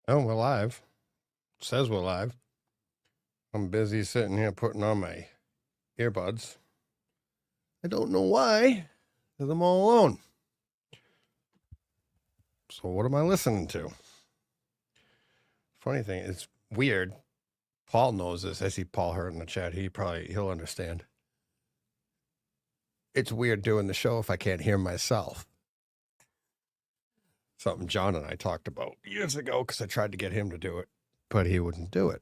Oh, we're live. Says we're live. I'm busy sitting here putting on my earbuds. I don't know why, because I'm all alone. So what am I listening to? Funny thing, it's weird. Paul knows this. I see Paul Hurt in the chat. He'll understand. It's weird doing the show if I can't hear myself. Something John and I talked about years ago because I tried to get him to do it, but he wouldn't do it.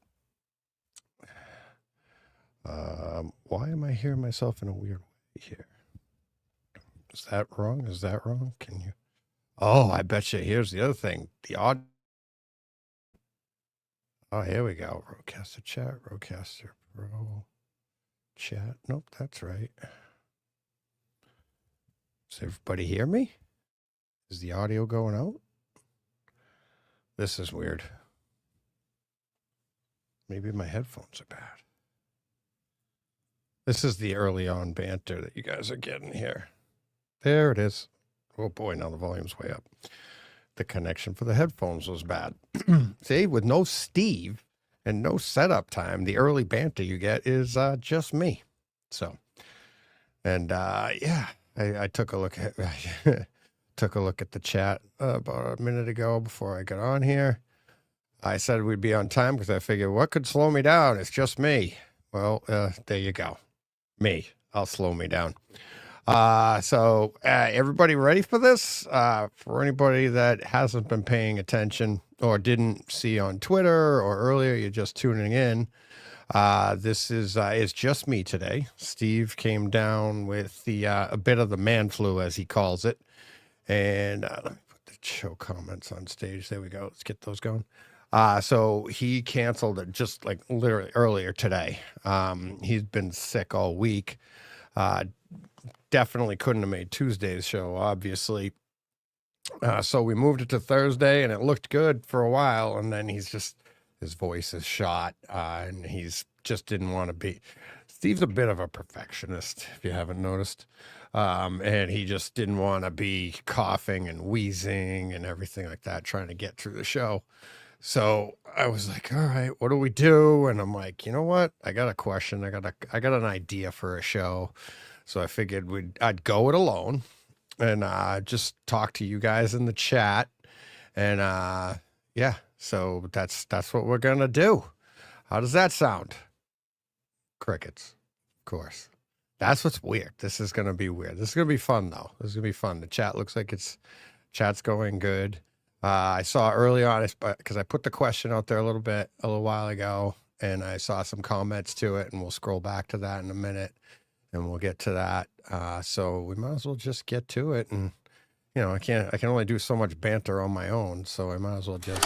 Why am I hearing myself in a weird way here? Is that wrong? Is that wrong? Can you? Oh, I bet you. Here's the other thing. The odd. Oh, here we go. Rodecaster chat. Rodecaster Pro chat. Nope, that's right. Does everybody hear me? Is the audio going out? This is weird. Maybe my headphones are bad. This is the early on banter that you guys are getting here. There it is. Oh boy, now the volume's way up. The connection for the headphones was bad. See, with no Steve and no setup time, the early banter you get is just me. So, and yeah, I took a look at the chat about a minute ago before I got on here. I said we'd be on time because I figured what could slow me down? It's just me. Well, there you go. Me. I'll slow me down. So everybody ready for this? For anybody that hasn't been paying attention or didn't see on Twitter or earlier, you're just tuning in. This is it's just me today. Steve came down with the a bit of the man flu, as he calls it. And let me put the show comments on stage. There we go. Let's get those going. So he canceled it just like literally earlier today. He's been sick all week. Definitely couldn't have made Tuesday's show, obviously. So we moved it to Thursday, and it looked good for a while, and then his voice is shot, and he's just didn't want to be. Steve's a bit of a perfectionist, if you haven't noticed, and he just didn't want to be coughing and wheezing and everything like that, trying to get through the show. So I was like, all right, what do we do? And I'm like, you know what? I got a question. I got an idea for a show. So I figured I'd go it alone and just talk to you guys in the chat. And yeah, so that's what we're gonna do. How does that sound? Crickets, of course. That's what's weird. This is gonna be weird. This is gonna be fun though. This is gonna be fun. The chat looks like chat's going good. I saw early on because I put the question out there a little while ago, and I saw some comments to it, and we'll scroll back to that in a minute. And we'll get to that. So we might as well just get to it. And, you know, I can only do so much banter on my own. So I might as well just.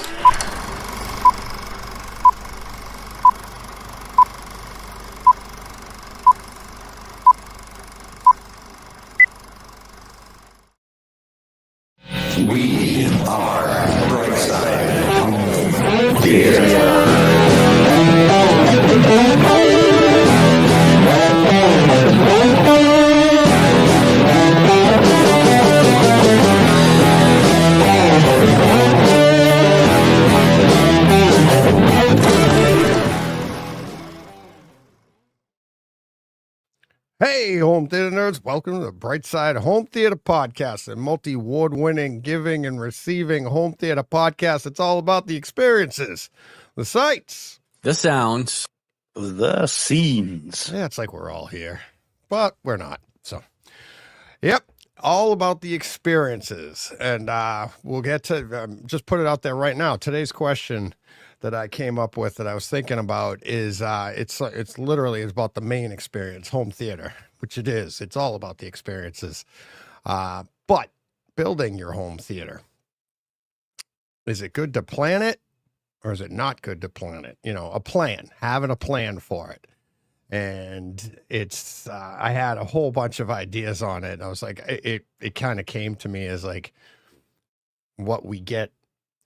We are Brightside Theater. Hey, home theater nerds, welcome to the Brightside Home Theater Podcast, a multi-award winning, giving and receiving home theater podcast. It's all about the experiences, the sights, the sounds, the scenes. Yeah, it's like we're all here, but we're not. So, yep, all about the experiences. And we'll get to, just put it out there right now. Today's question that I came up with that I was thinking about is it's literally about the main experience, home theater, which it is. It's all about the experiences. But building your home theater, is it good to plan it or is it not good to plan it? You know, having a plan for it. And it's I had a whole bunch of ideas on it. I was like, it kind of came to me as like what we get.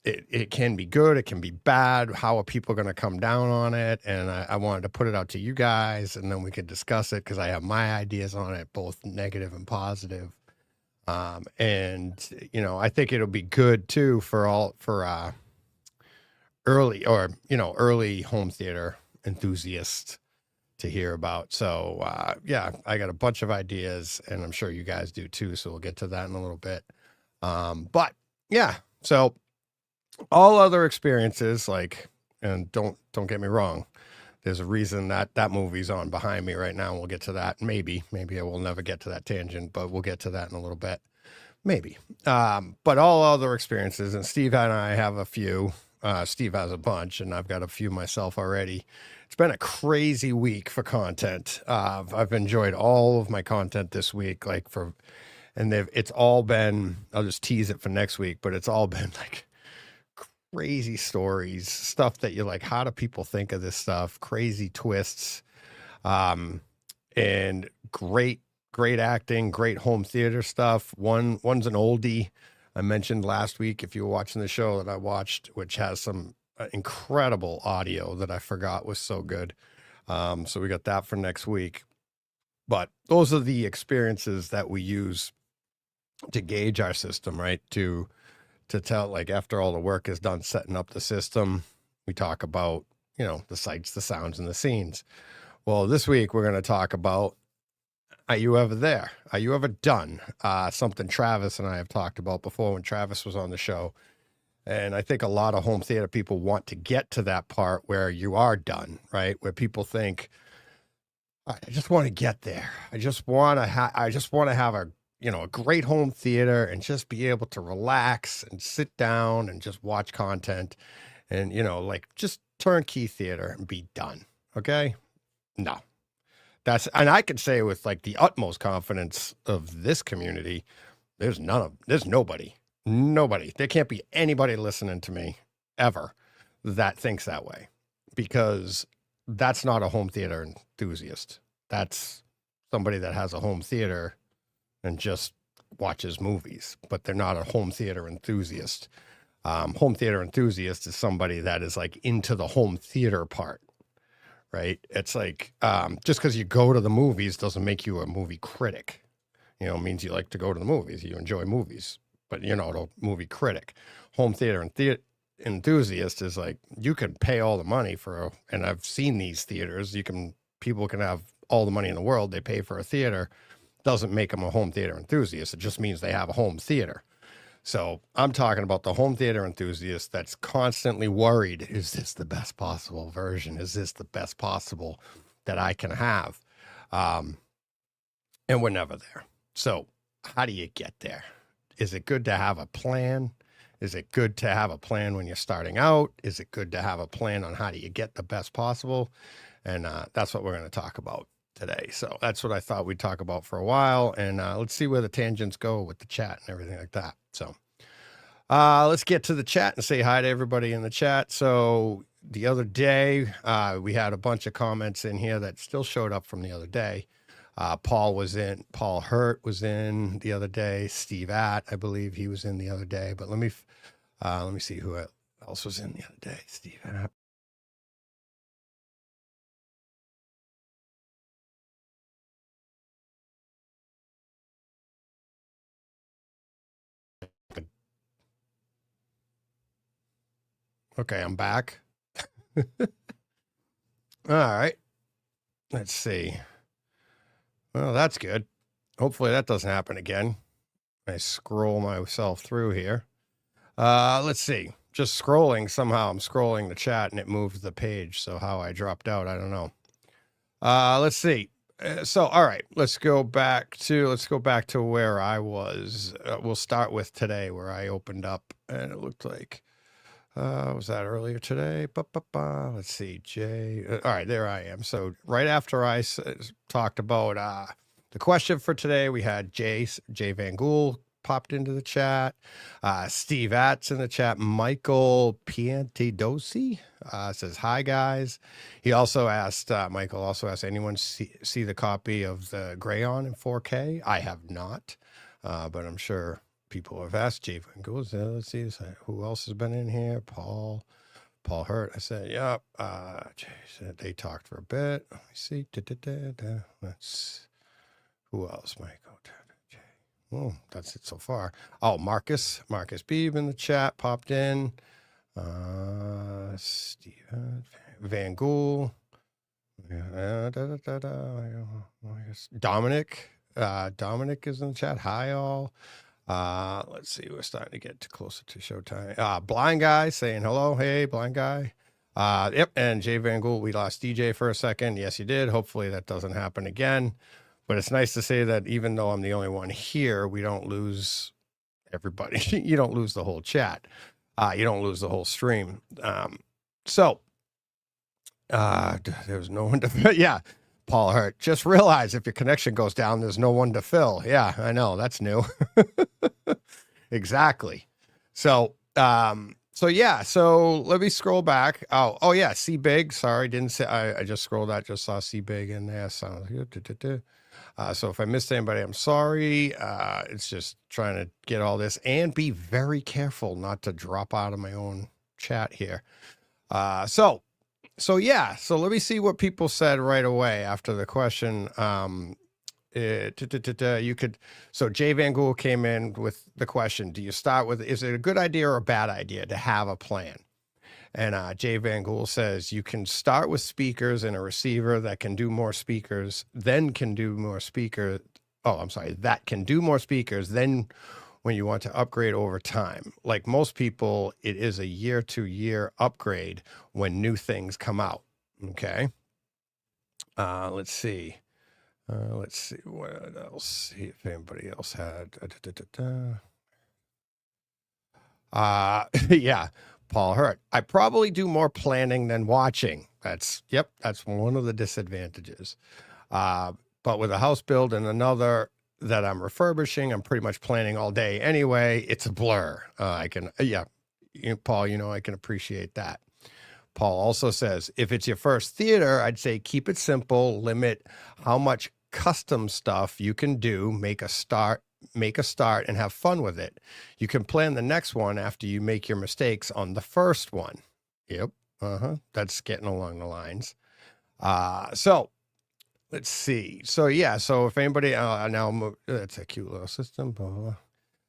It can be good, it can be bad. How are people going to come down on it? And I wanted to put it out to you guys, and then we could discuss it because I have my ideas on it, both negative and positive. And you know, I think it'll be good too for early early home theater enthusiast to hear about. So yeah, I got a bunch of ideas, and I'm sure you guys do too. So we'll get to that in a little bit. But yeah, so all other experiences, like, and don't get me wrong, there's a reason that that movie's on behind me right now. And we'll get to that. Maybe I will never get to that tangent, but we'll get to that in a little bit. Maybe. But all other experiences, and Steve and I have a few. Steve has a bunch, and I've got a few myself already. It's been a crazy week for content. I've enjoyed all of my content this week, it's all been, I'll just tease it for next week, but it's all been like crazy stories, stuff that you're like, how do people think of this stuff? Crazy twists, and great acting, great home theater stuff. One's an oldie I mentioned last week, if you were watching the show that I watched, which has some incredible audio that I forgot was so good. So we got that for next week. But those are the experiences that we use to gauge our system, right? To tell, like, after all the work is done setting up the system, we talk about, the sights, the sounds, and the scenes. Well, this week we're going to talk about, are you ever there? Are you ever done? Something Travis and I have talked about before when Travis was on the show. And I think a lot of home theater people want to get to that part where you are done, right? Where people think, I just want to get there. I just want to have a great home theater and just be able to relax and sit down and just watch content and, like, just turnkey theater and be done. Okay. No. And I can say with like the utmost confidence of this community, there's nobody, there can't be anybody listening to me ever that thinks that way, because that's not a home theater enthusiast. That's somebody that has a home theater and just watches movies, but they're not a home theater enthusiast. Home theater enthusiast is somebody that is like into the home theater part. Right. It's like, just because you go to the movies doesn't make you a movie critic. It means you like to go to the movies. You enjoy movies, but you're not a movie critic. Home theater enthusiast is like, you can pay all the money and I've seen these theaters. People can have all the money in the world. They pay for a theater. Doesn't make them a home theater enthusiast. It just means they have a home theater. So I'm talking about the home theater enthusiast that's constantly worried, is this the best possible version? Is this the best possible that I can have? And we're never there. So how do you get there? Is it good to have a plan? Is it good to have a plan when you're starting out? Is it good to have a plan on how do you get the best possible? And that's what we're going to talk about today. So that's what I thought we'd talk about for a while. And let's see where the tangents go with the chat and everything like that. So let's get to the chat and say hi to everybody in the chat. So the other day, we had a bunch of comments in here that still showed up from the other day. Paul Hurt was in the other day. Steve I believe he was in the other day, but let me see who else was in the other day. Steve Att. Okay, I'm back. All right. Let's see. Well, that's good. Hopefully that doesn't happen again. I scroll myself through here. Let's see. Just scrolling. Somehow I'm scrolling the chat and it moved the page. So how I dropped out, I don't know. Let's see. So, all right, let's go back to where I was. We'll start with today, where I opened up and it looked like, was that earlier today? Let's see, Jay. All right, there I am. So right after I talked about the question for today, we had Jay Van Gool popped into the chat. Steve Atts in the chat. Michael Piantidosi says, hi, guys. He also asked, Michael also asked, anyone see the copy of the Grayon in 4K? I have not, but I'm sure people have asked. Jay Van Gool. Let's see, who else has been in here? Paul Hurt. I said, yep. Jay said they talked for a bit. Let me see. Let's, who else? Michael. Oh, that's it so far. Oh, Marcus Beebe in the chat popped in. Steven Van Gool. Dominic. Dominic is in the chat. Hi, all. Let's see. We're starting to get closer to showtime. Blind Guy saying hello. Hey, Blind Guy. Yep. And Jay Van Gool, we lost DJ for a second. Yes, you did. Hopefully that doesn't happen again. But it's nice to say that even though I'm the only one here, we don't lose everybody. You don't lose the whole chat. You don't lose the whole stream. So there's no one to fill. Yeah. Paul Hurt. Just realize if your connection goes down, there's no one to fill. Yeah, I know. That's new. Exactly. So yeah. So let me scroll back. Oh yeah. See Big. Sorry. Didn't say, I just scrolled out, just saw See Big in there. Sounds good. So if I missed anybody, I'm sorry. It's just trying to get all this and be very careful not to drop out of my own chat here. So yeah, so let me see what people said right away after the question. You could, so Jay Van Gool came in with the question, do you start with, is it a good idea or a bad idea to have a plan? And Jay Van Gool says, you can start with speakers and a receiver that can do more speakers, then can do more speakers. Oh, I'm sorry, that can do more speakers, then when you want to upgrade over time. Like most people, it is a year-to-year upgrade when new things come out. Okay. Let's see. Let's see what else. See if anybody else had. Yeah. Paul Hurt. I probably do more planning than watching. That's one of the disadvantages. But with a house build and another that I'm refurbishing, I'm pretty much planning all day anyway. It's a blur. Paul, I can appreciate that. Paul also says, if it's your first theater, I'd say keep it simple, limit how much custom stuff you can do, make a start and have fun with it. You can plan the next one after you make your mistakes on the first one. Yep. That's getting along the lines. So let's see. So yeah. So if anybody now that's a cute little system. Blah, blah.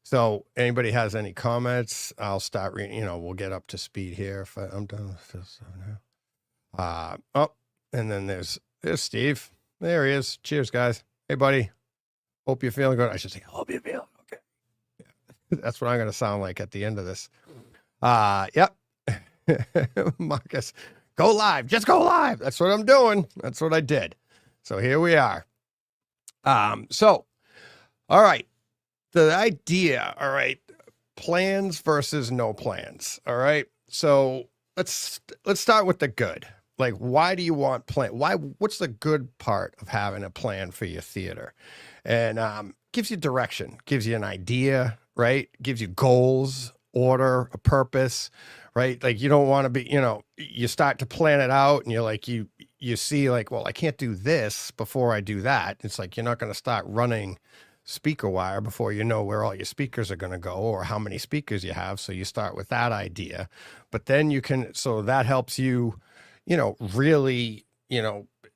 So anybody has any comments, I'll start reading. We'll get up to speed here. If I'm done with this stuff now. And then there's Steve. There he is. Cheers, guys. Hey, buddy. Hope you're feeling good. I should say, hope you're feeling okay. Yeah. That's what I'm going to sound like at the end of this. Yep. Marcus, go live. Just go live. That's what I'm doing. That's what I did. So here we are. So, all right. The idea, all right, plans versus no plans. All right. So let's start with the good. Like, why do you want plan? What's the good part of having a plan for your theater? And gives you direction, gives you an idea, right? Gives you goals, order, a purpose, right? Like you don't want to be, you start to plan it out and you're like, you see like, well, I can't do this before I do that. It's like, you're not going to start running speaker wire before you know where all your speakers are going to go or how many speakers you have. So you start with that idea, but then so that helps you, really,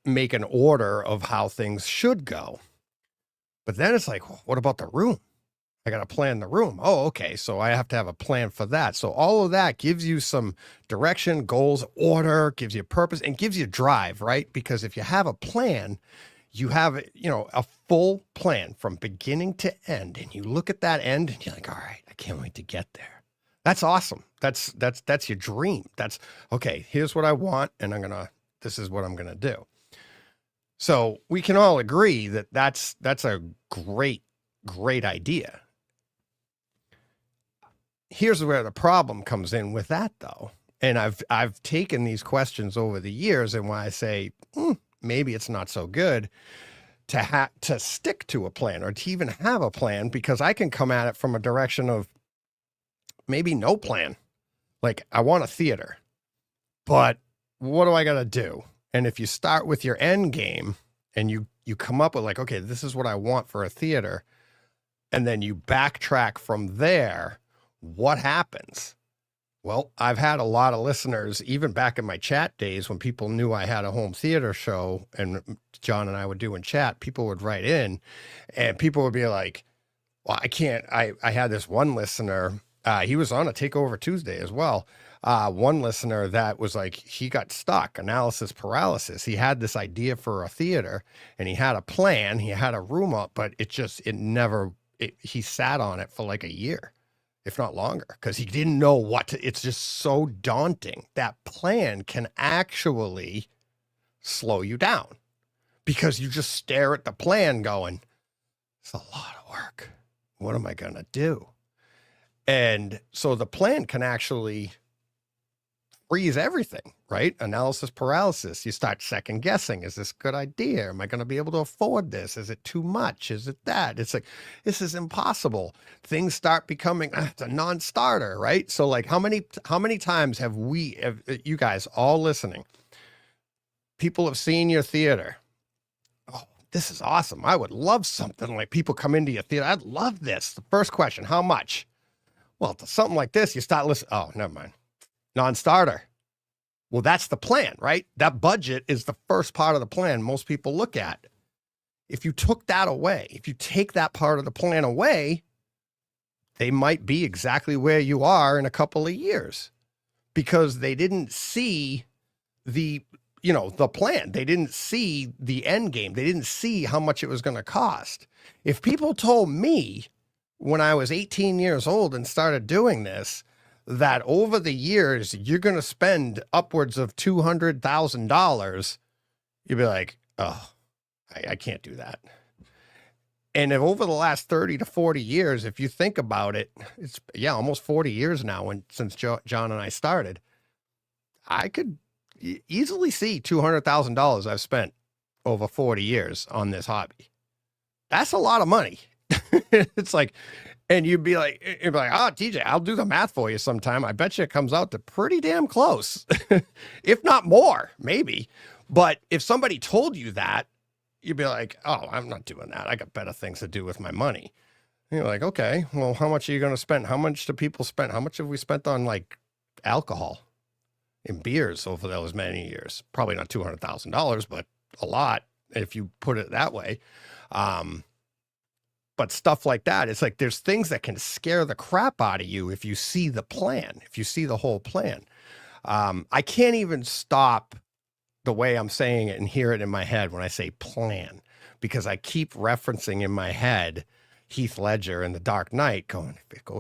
make an order of how things should go. But then it's like, well, what about the room? I got to plan the room. Oh, okay. So I have to have a plan for that. So all of that gives you some direction, goals, order, gives you purpose and gives you drive, right? Because if you have a plan, you have, a full plan from beginning to end. And you look at that end and you're like, all right, I can't wait to get there. That's awesome. That's your dream. That's okay. Here's what I want. And this is what I'm going to do. So we can all agree that that's a great idea. Here's where the problem comes in with that though. And I've taken these questions over the years and why I say, maybe it's not so good to stick to a plan or to even have a plan, because I can come at it from a direction of maybe no plan. Like I want a theater, but what do I got to do? And if you start with your end game and you come up with like, okay, this is what I want for a theater, and then you backtrack from there, what happens? Well, I've had a lot of listeners, even back in my chat days when people knew I had a home theater show and John and I would do in chat, people would write in and people would be like, well, I can't, I had this one listener, He was on a Takeover Tuesday as well. One listener that was like, he got stuck, analysis paralysis. He had this idea for a theater and he had a plan, he had a room up, but he sat on it for like a year, if not longer, because he didn't know it's just so daunting. That plan can actually slow you down because you just stare at the plan going, it's a lot of work. What am I going to do? And so the plan can actually freeze everything, right? Analysis paralysis. You start second guessing. Is this a good idea? Am I going to be able to afford this? Is it too much? Is it that? It's like, this is impossible. Things start becoming it's a non-starter, right? So like how many times have you guys all listening, people have seen your theater. Oh, this is awesome. I would love something like people come into your theater. I'd love this. The first question, how much? Well, to something like this, you start listening. Oh, never mind. Non-starter. Well, that's the plan, right? That budget is the first part of the plan most people look at. If you took that away, if you take that part of the plan away, they might be exactly where you are in a couple of years because they didn't see the plan. They didn't see the end game. They didn't see how much it was going to cost. If people told me when I was 18 years old and started doing this, that over the years, you're going to spend upwards of $200,000, you'd be like, oh, I can't do that. And if over the last 30 to 40 years, if you think about it, it's almost 40 years now since John and I started, I could easily see $200,000 I've spent over 40 years on this hobby. That's a lot of money. It's like, and you'd be like, oh, TJ, I'll do the math for you sometime. I bet you it comes out to pretty damn close, if not more, maybe. But if somebody told you that, you'd be like, oh, I'm not doing that. I got better things to do with my money. And you're like, okay, well, how much are you going to spend? How much do people spend? How much have we spent on like alcohol and beers over those many years? Probably not $200,000, but a lot if you put it that way. But stuff like that, it's like there's things that can scare the crap out of you if you see the plan, if you see the whole plan. I can't even stop the way I'm saying it and hear it in my head when I say plan, because I keep referencing in my head Heath Ledger in The Dark Knight going,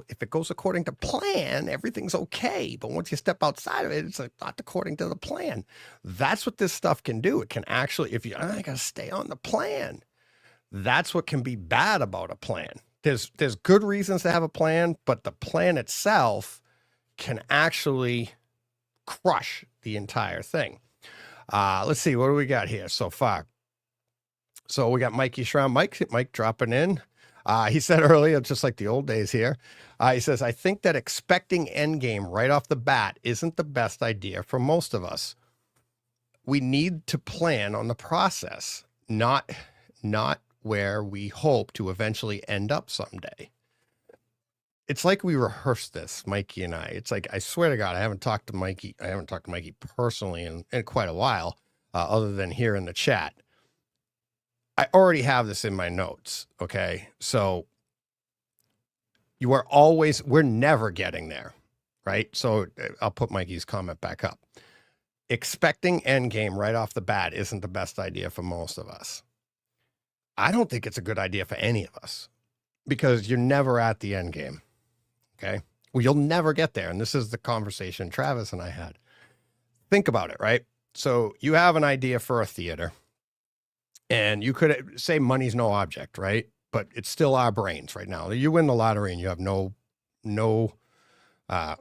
if it goes according to plan, everything's okay. But once you step outside of it, it's like not according to the plan. That's what this stuff can do. It can actually, I got to stay on the plan. That's what can be bad about a plan. There's good reasons to have a plan, but the plan itself can actually crush the entire thing. Let's see, what do we got here so far? So we got Mikey Shroud, Mike dropping in. He said earlier, just like the old days here, he says, I think that expecting Endgame right off the bat isn't the best idea for most of us. We need to plan on the process, not where we hope to eventually end up someday. It's like we rehearsed this, Mikey and I. It's like, I swear to God, I haven't talked to Mikey personally in quite a while, other than here in the chat. I already have this in my notes. Okay. So we're never getting there. Right. So I'll put Mikey's comment back up. Expecting Endgame right off the bat isn't the best idea for most of us. I don't think it's a good idea for any of us because you're never at the end game. Okay. Well, you'll never get there. And this is the conversation Travis and I had. Think about it, right? So you have an idea for a theater and you could say money's no object, right? But it's still our brains right now. You win the lottery and you have no,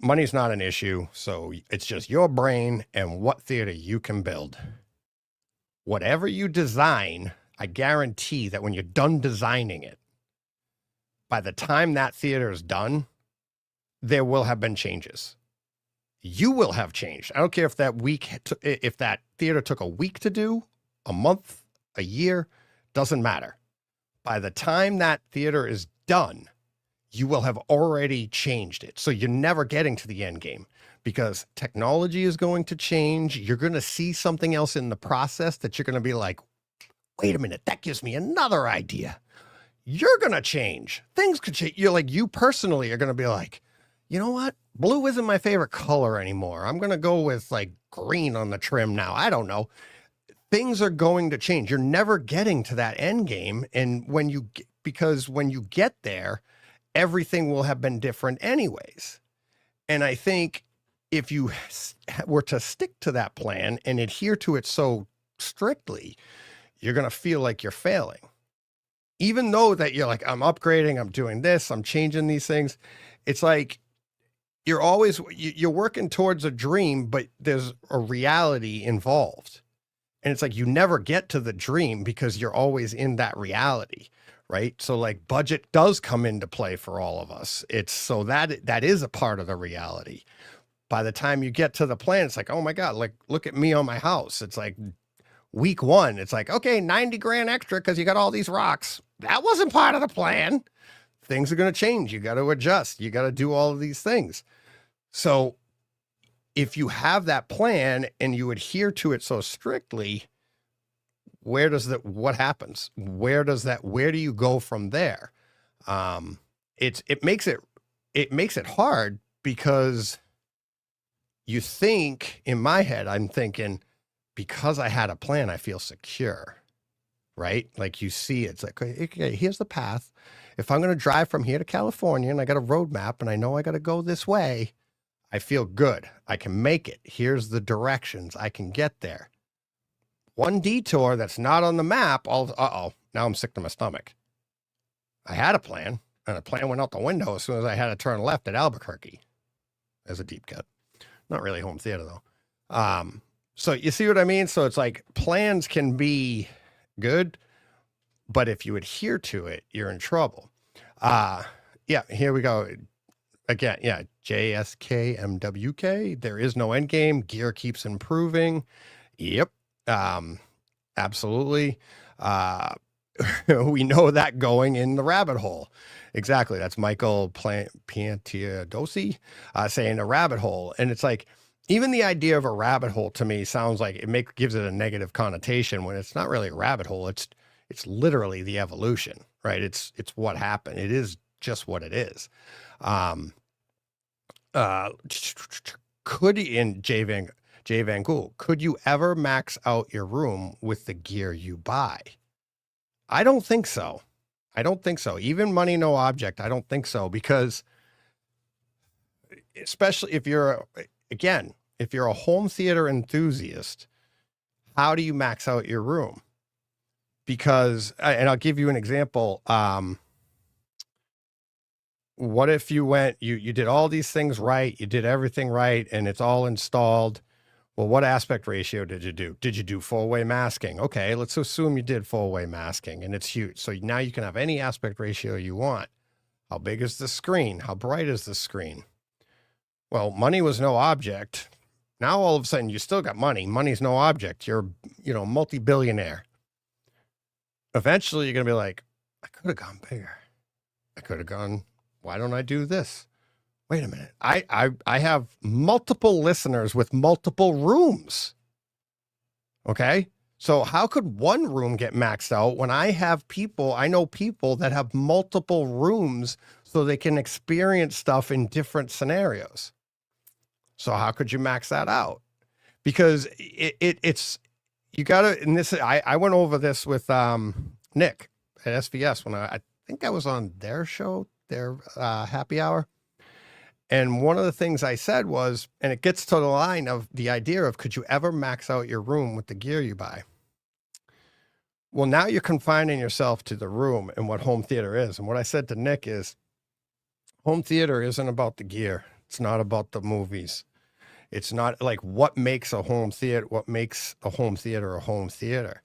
money's not an issue. So it's just your brain and what theater you can build. Whatever you design, I guarantee that when you're done designing it, by the time that theater is done, there will have been changes. You will have changed. I don't care if if that theater took a week to do, a month, a year, doesn't matter. By the time that theater is done, you will have already changed it. So you're never getting to the end game because technology is going to change. You're going to see something else in the process that you're going to be like, wait a minute, that gives me another idea. You're going to change. Things could change. You personally are going to be like, you know what? Blue isn't my favorite color anymore. I'm going to go with like green on the trim now. I don't know. Things are going to change. You're never getting to that end game. And because when you get there, everything will have been different anyways. And I think if you were to stick to that plan and adhere to it so strictly, you're going to feel like you're failing. Even though that you're like, I'm upgrading, I'm doing this, I'm changing these things. It's like you're working towards a dream, but there's a reality involved. And it's like you never get to the dream because you're always in that reality, right? So like budget does come into play for all of us. It's so that is a part of the reality. By the time you get to the plan, it's like, oh my God, like look at me on my house. It's like week one, it's like, okay, 90 grand extra because you got all these rocks. That wasn't part of the plan. Things are going to change. You got to adjust. You got to do all of these things. So if you have that plan and you adhere to it so strictly, what happens? Where do you go from there? It makes it hard because you think, in my head, I'm thinking, because I had a plan, I feel secure, right? Like you see, it's like, okay, here's the path. If I'm going to drive from here to California and I got a roadmap and I know I got to go this way, I feel good. I can make it. Here's the directions. I can get there. One detour that's not on the map, now I'm sick to my stomach. I had a plan, and the plan went out the window as soon as I had to turn left at Albuquerque. As a deep cut. Not really home theater, though. So you see what I mean? So it's like plans can be good, but if you adhere to it, you're in trouble. Yeah, here we go. Again, yeah, JSKMWK. There is no end game. Gear keeps improving. Yep. Absolutely. We know that going in the rabbit hole. Exactly. That's Michael Piantiadosi saying a rabbit hole. And it's like, even the idea of a rabbit hole to me sounds like gives it a negative connotation when it's not really a rabbit hole. It's literally the evolution, right? It's what happened. It is just what it is. Jay Van Gool, could you ever max out your room with the gear you buy? I don't think so. Even money, no object. I don't think so, because especially if you're a home theater enthusiast, how do you max out your room? Because, and I'll give you an example. What if you did all these things right, you did everything right, and it's all installed. Well, what aspect ratio did you do? Did you do four-way masking? Okay, let's assume you did four-way masking and it's huge. So now you can have any aspect ratio you want. How big is the screen? How bright is the screen? Well, money was no object. Now all of a sudden you still got money. Money's no object. You're, multi-billionaire. Eventually you're going to be like, I could have gone bigger. Why don't I do this? Wait a minute. I have multiple listeners with multiple rooms. Okay. So how could one room get maxed out when I know people that have multiple rooms so they can experience stuff in different scenarios? So how could you max that out? Because it's, you gotta, and this, I went over this with Nick at SVS when I think I was on their show, their happy hour. And one of the things I said was, and it gets to the line of the idea of, could you ever max out your room with the gear you buy? Well, now you're confining yourself to the room and what home theater is. And what I said to Nick is, home theater isn't about the gear. It's not about the movies. It's not like what makes a home theater a home theater.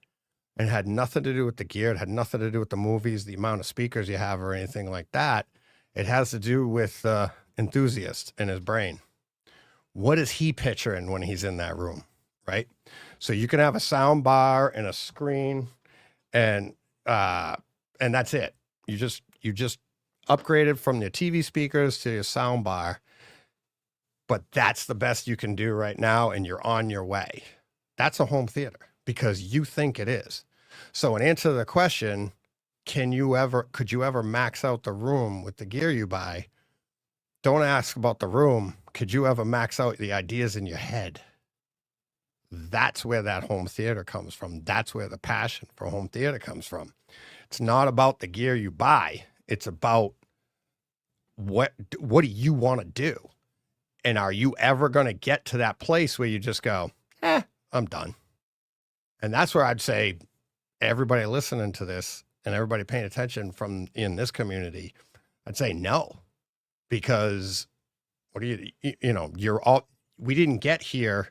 And it had nothing to do with the gear. It had nothing to do with the movies, the amount of speakers you have or anything like that. It has to do with enthusiast in his brain. What is he picturing when he's in that room, right? So you can have a sound bar and a screen and that's it. You just upgraded from your TV speakers to your sound bar, but that's the best you can do right now, and you're on your way. That's a home theater because you think it is. So in answer to the question, could you ever max out the room with the gear you buy? don't ask about the room. Could you ever max out the ideas in your head? That's where that home theater comes from. That's where the passion for home theater comes from. It's not about the gear you buy. It's about what do you want to do? And are you ever going to get to that place where you just go, I'm done? And that's where I'd say everybody listening to this and everybody paying attention from in this community, I'd say no, because we didn't get here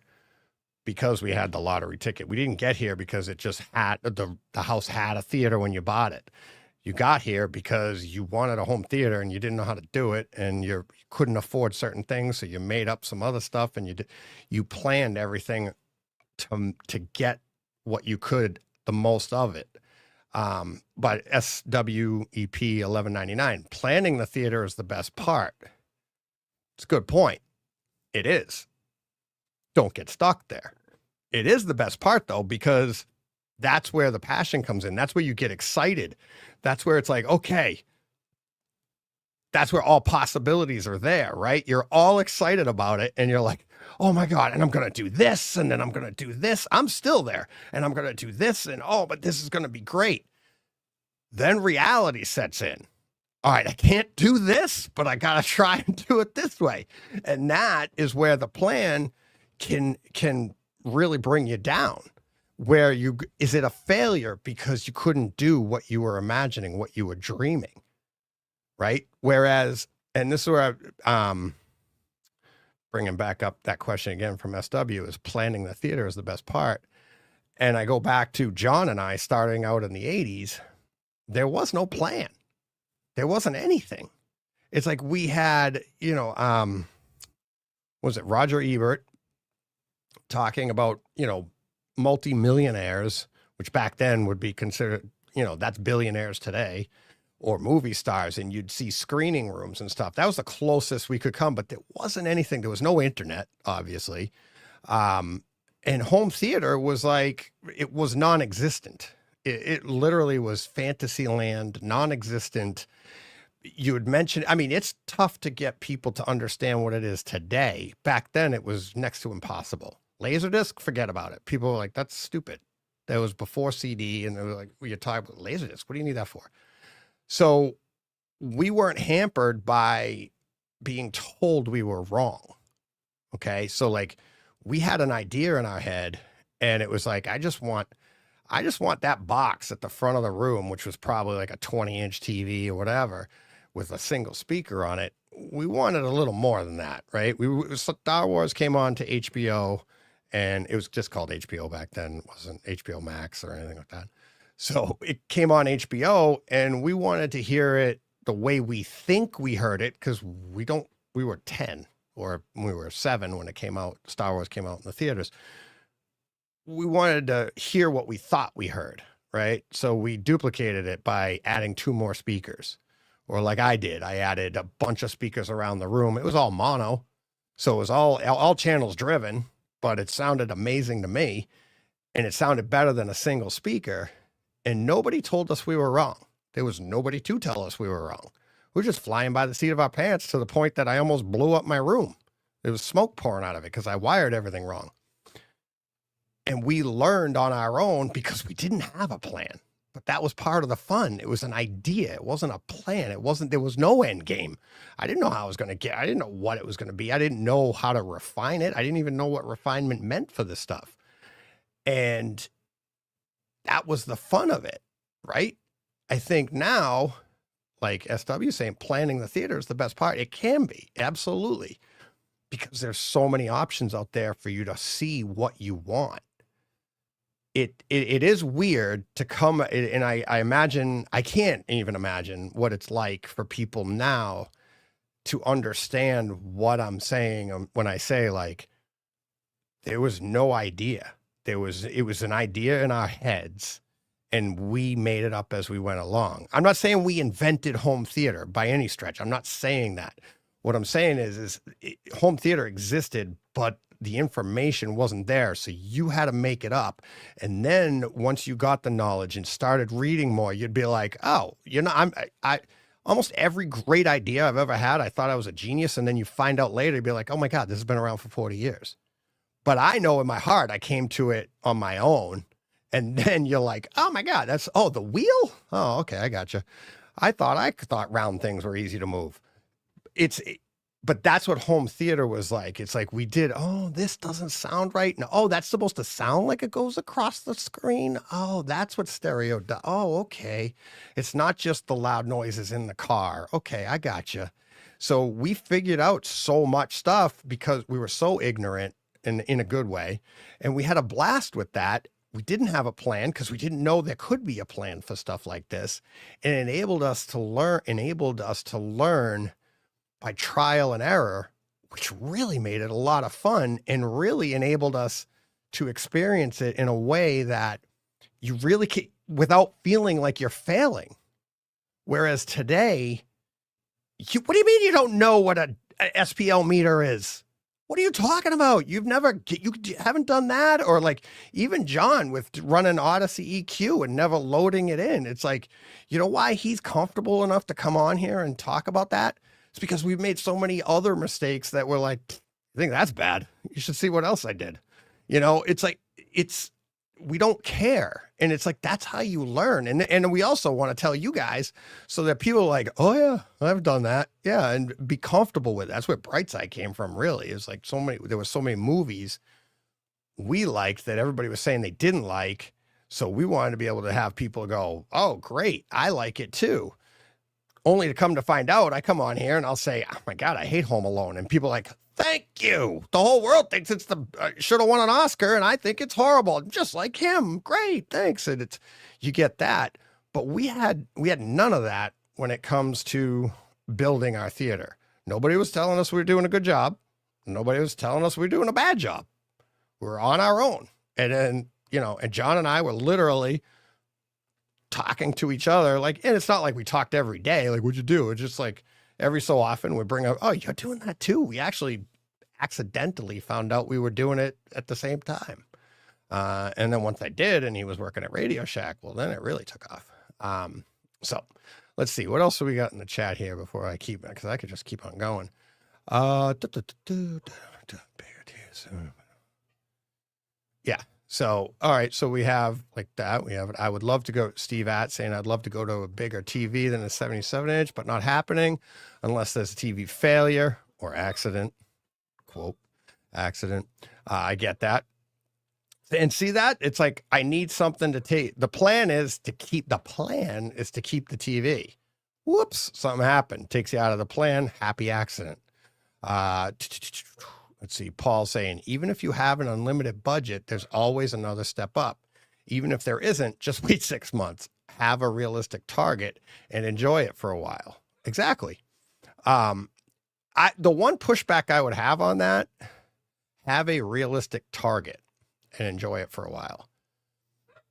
because we had the lottery ticket. We didn't get here because it just had the house had a theater when you bought it. You got here because you wanted a home theater and you didn't know how to do it, and you couldn't afford certain things, so you made up some other stuff, and you planned everything to get what you could, the most of it. But SWEP 1199, planning the theater is the best part. It's a good point. It is. Don't get stuck there. It is the best part, though, because that's where the passion comes in. That's where you get excited. That's where it's like, okay, that's where all possibilities are there, right? You're all excited about it, and you're like, oh my God, and I'm going to do this, and then I'm going to do this. I'm still there, and I'm going to do this, and but this is going to be great. Then reality sets in. All right, I can't do this, but I got to try and do it this way. And that is where the plan can really bring you down. Where is it a failure because you couldn't do what you were imagining, what you were dreaming, right? Whereas, and this is where bringing back up that question again from SW, is planning the theater is the best part. And I go back to John and I starting out in the 80s. There was no plan. There wasn't anything. It's like we had, was it Roger Ebert talking about, multimillionaires, which back then would be considered, that's billionaires today, or movie stars, and you'd see screening rooms and stuff. That was the closest we could come, but there wasn't anything. There was no internet, obviously. And home theater was like, it was non-existent. It literally was fantasy land, non-existent. You would mention, it's tough to get people to understand what it is today. Back then, it was next to impossible. Laserdisc, forget about it. People were like, that's stupid. That was before CD, and they were like, you're talking about Laserdisc. What do you need that for? So we weren't hampered by being told we were wrong. Okay. So like we had an idea in our head, and it was like, I just want that box at the front of the room, which was probably like a 20-inch TV or whatever, with a single speaker on it. We wanted a little more than that, right? Star Wars came on to HBO, and it was just called HBO back then. It wasn't HBO Max or anything like that. So it came on HBO, and we wanted to hear it the way we think we heard it, because we were 10 or we were 7 when it came out. Star Wars came out in the theaters. We wanted to hear what we thought we heard, right? So we duplicated it by adding 2 more speakers. Or like I did, I added a bunch of speakers around the room. It was all mono, so it was all channels driven, but it sounded amazing to me, and it sounded better than a single speaker, and nobody told us we were wrong. There was nobody to tell us we were wrong. We were just flying by the seat of our pants, to the point that I almost blew up my room. There was smoke pouring out of it because I wired everything wrong. And we learned on our own because we didn't have a plan. But that was part of the fun. It was an idea. It wasn't a plan. There was no end game. I didn't know how I was going to get. I didn't know what it was going to be. I didn't know how to refine it. I didn't even know what refinement meant for this stuff. And that was the fun of it, right? I think now, like SW saying, planning the theater is the best part. It can be, absolutely. Because there's so many options out there for you to see what you want. It is weird to come, and I imagine, I can't even imagine what it's like for people now to understand what I'm saying when I say, like, there was no idea. It was an idea in our heads, and we made it up as we went along. I'm not saying we invented home theater by any stretch. I'm not saying that. What I'm saying is home theater existed, but the information wasn't there. So you had to make it up. And then once you got the knowledge and started reading more, you'd be like, oh, almost every great idea I've ever had, I thought I was a genius. And then you find out later, you'd be like, oh my God, this has been around for 40 years. But I know in my heart, I came to it on my own. And then you're like, oh my God, the wheel? Oh, okay, I gotcha. I thought round things were easy to move. But that's what home theater was like. It's like this doesn't sound right. No, that's supposed to sound like it goes across the screen. Oh, that's what stereo does. Oh, okay. It's not just the loud noises in the car. Okay, I gotcha. So we figured out so much stuff because we were so ignorant in a good way. And we had a blast with that. We didn't have a plan because we didn't know there could be a plan for stuff like this. And it enabled us to learn by trial and error, which really made it a lot of fun and really enabled us to experience it in a way that you really can, without feeling like you're failing. Whereas today, what do you mean you don't know what a SPL meter is? What are you talking about? You haven't done that? Or like even John with running Odyssey EQ and never loading it in. It's like, you know why he's comfortable enough to come on here and talk about that? It's because we've made so many other mistakes that we're like, I think that's bad. You should see what else I did. It's like, we don't care. And it's like, that's how you learn. And we also want to tell you guys so that people are like, oh yeah, I've done that. Yeah. And be comfortable with it. That's where Brightside came from. Really. It's like there were so many movies we liked that everybody was saying they didn't like. So we wanted to be able to have people go, oh great, I like it too. Only to come to find out, I come on here and I'll say, oh my God, I hate Home Alone. And people are like, thank you. The whole world thinks it's should have won an Oscar. And I think it's horrible. Just like him. Great. Thanks. And you get that. But we had none of that when it comes to building our theater. Nobody was telling us we were doing a good job. Nobody was telling us we were doing a bad job. We were on our own. And then, and John and I were literally talking to each other, and it's not like we talked every day, like, what'd you do? It's just like every so often we bring up, oh, you're doing that too. We actually accidentally found out we were doing it at the same time. And then once I did, and he was working at Radio Shack, well, then it really took off. So let's see, what else have we got in the chat here before I keep it? Because I could just keep on going. Yeah. So, all right. So we have like that. We have, I would love to go, Steve Att saying, I'd love to go to a bigger TV than a 77-inch, but not happening unless there's a TV failure or accident. Quote, accident. I get that. And see that? It's like, I need something to take. The plan is to keep the TV. Whoops. Something happened. Takes you out of the plan. Happy accident. Let's see, Paul saying, even if you have an unlimited budget, there's always another step up. Even if there isn't, just wait 6 months, have a realistic target and enjoy it for a while. Exactly. The one pushback I would have on that, have a realistic target and enjoy it for a while.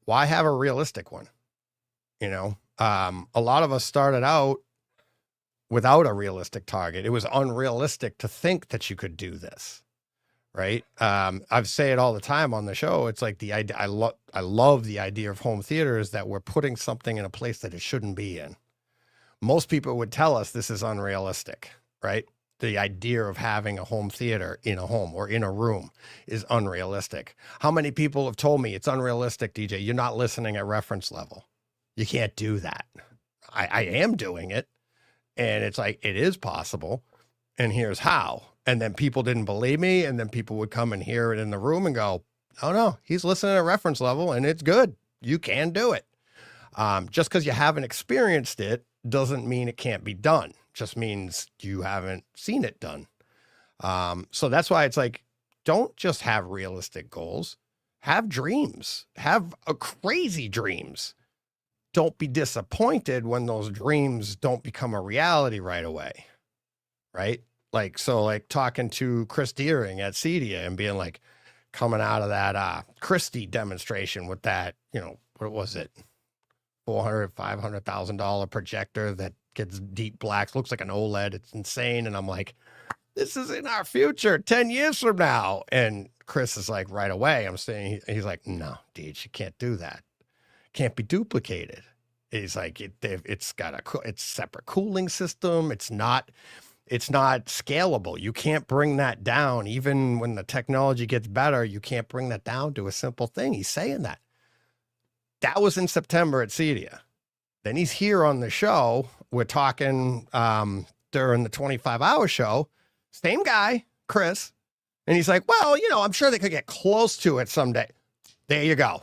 Why have a realistic one? A lot of us started out without a realistic target. It was unrealistic to think that you could do this, right? I say it all the time on the show. It's like the idea. I love the idea of home theater is that we're putting something in a place that it shouldn't be in. Most people would tell us this is unrealistic, right? The idea of having a home theater in a home or in a room is unrealistic. How many people have told me it's unrealistic, DJ? You're not listening at reference level. You can't do that. I am doing it. And it's like, it is possible. And here's how. And then people didn't believe me. And then people would come and hear it in the room and go, oh no, he's listening at reference level and it's good. You can do it. Just because you haven't experienced it doesn't mean it can't be done. Just means you haven't seen it done. So that's why it's like, don't just have realistic goals, have dreams, have crazy dreams. Don't be disappointed when those dreams don't become a reality right away. Right? Like talking to Chris Deering at Cedia and being like, coming out of that Christie demonstration with that, what was it? $500,000 projector that gets deep blacks, looks like an OLED. It's insane. And I'm like, this is in our future 10 years from now. And Chris is like, right away, I'm saying, he's like, no, Deej, you can't do that. Can't be duplicated. It's like it's got it's separate cooling system. It's not scalable. You can't bring that down. Even when the technology gets better, you can't bring that down to a simple thing. He's saying that. That was in September at CEDIA. Then he's here on the show. We're talking during the 25-hour show. Same guy, Chris. And he's like, well, I'm sure they could get close to it someday. There you go.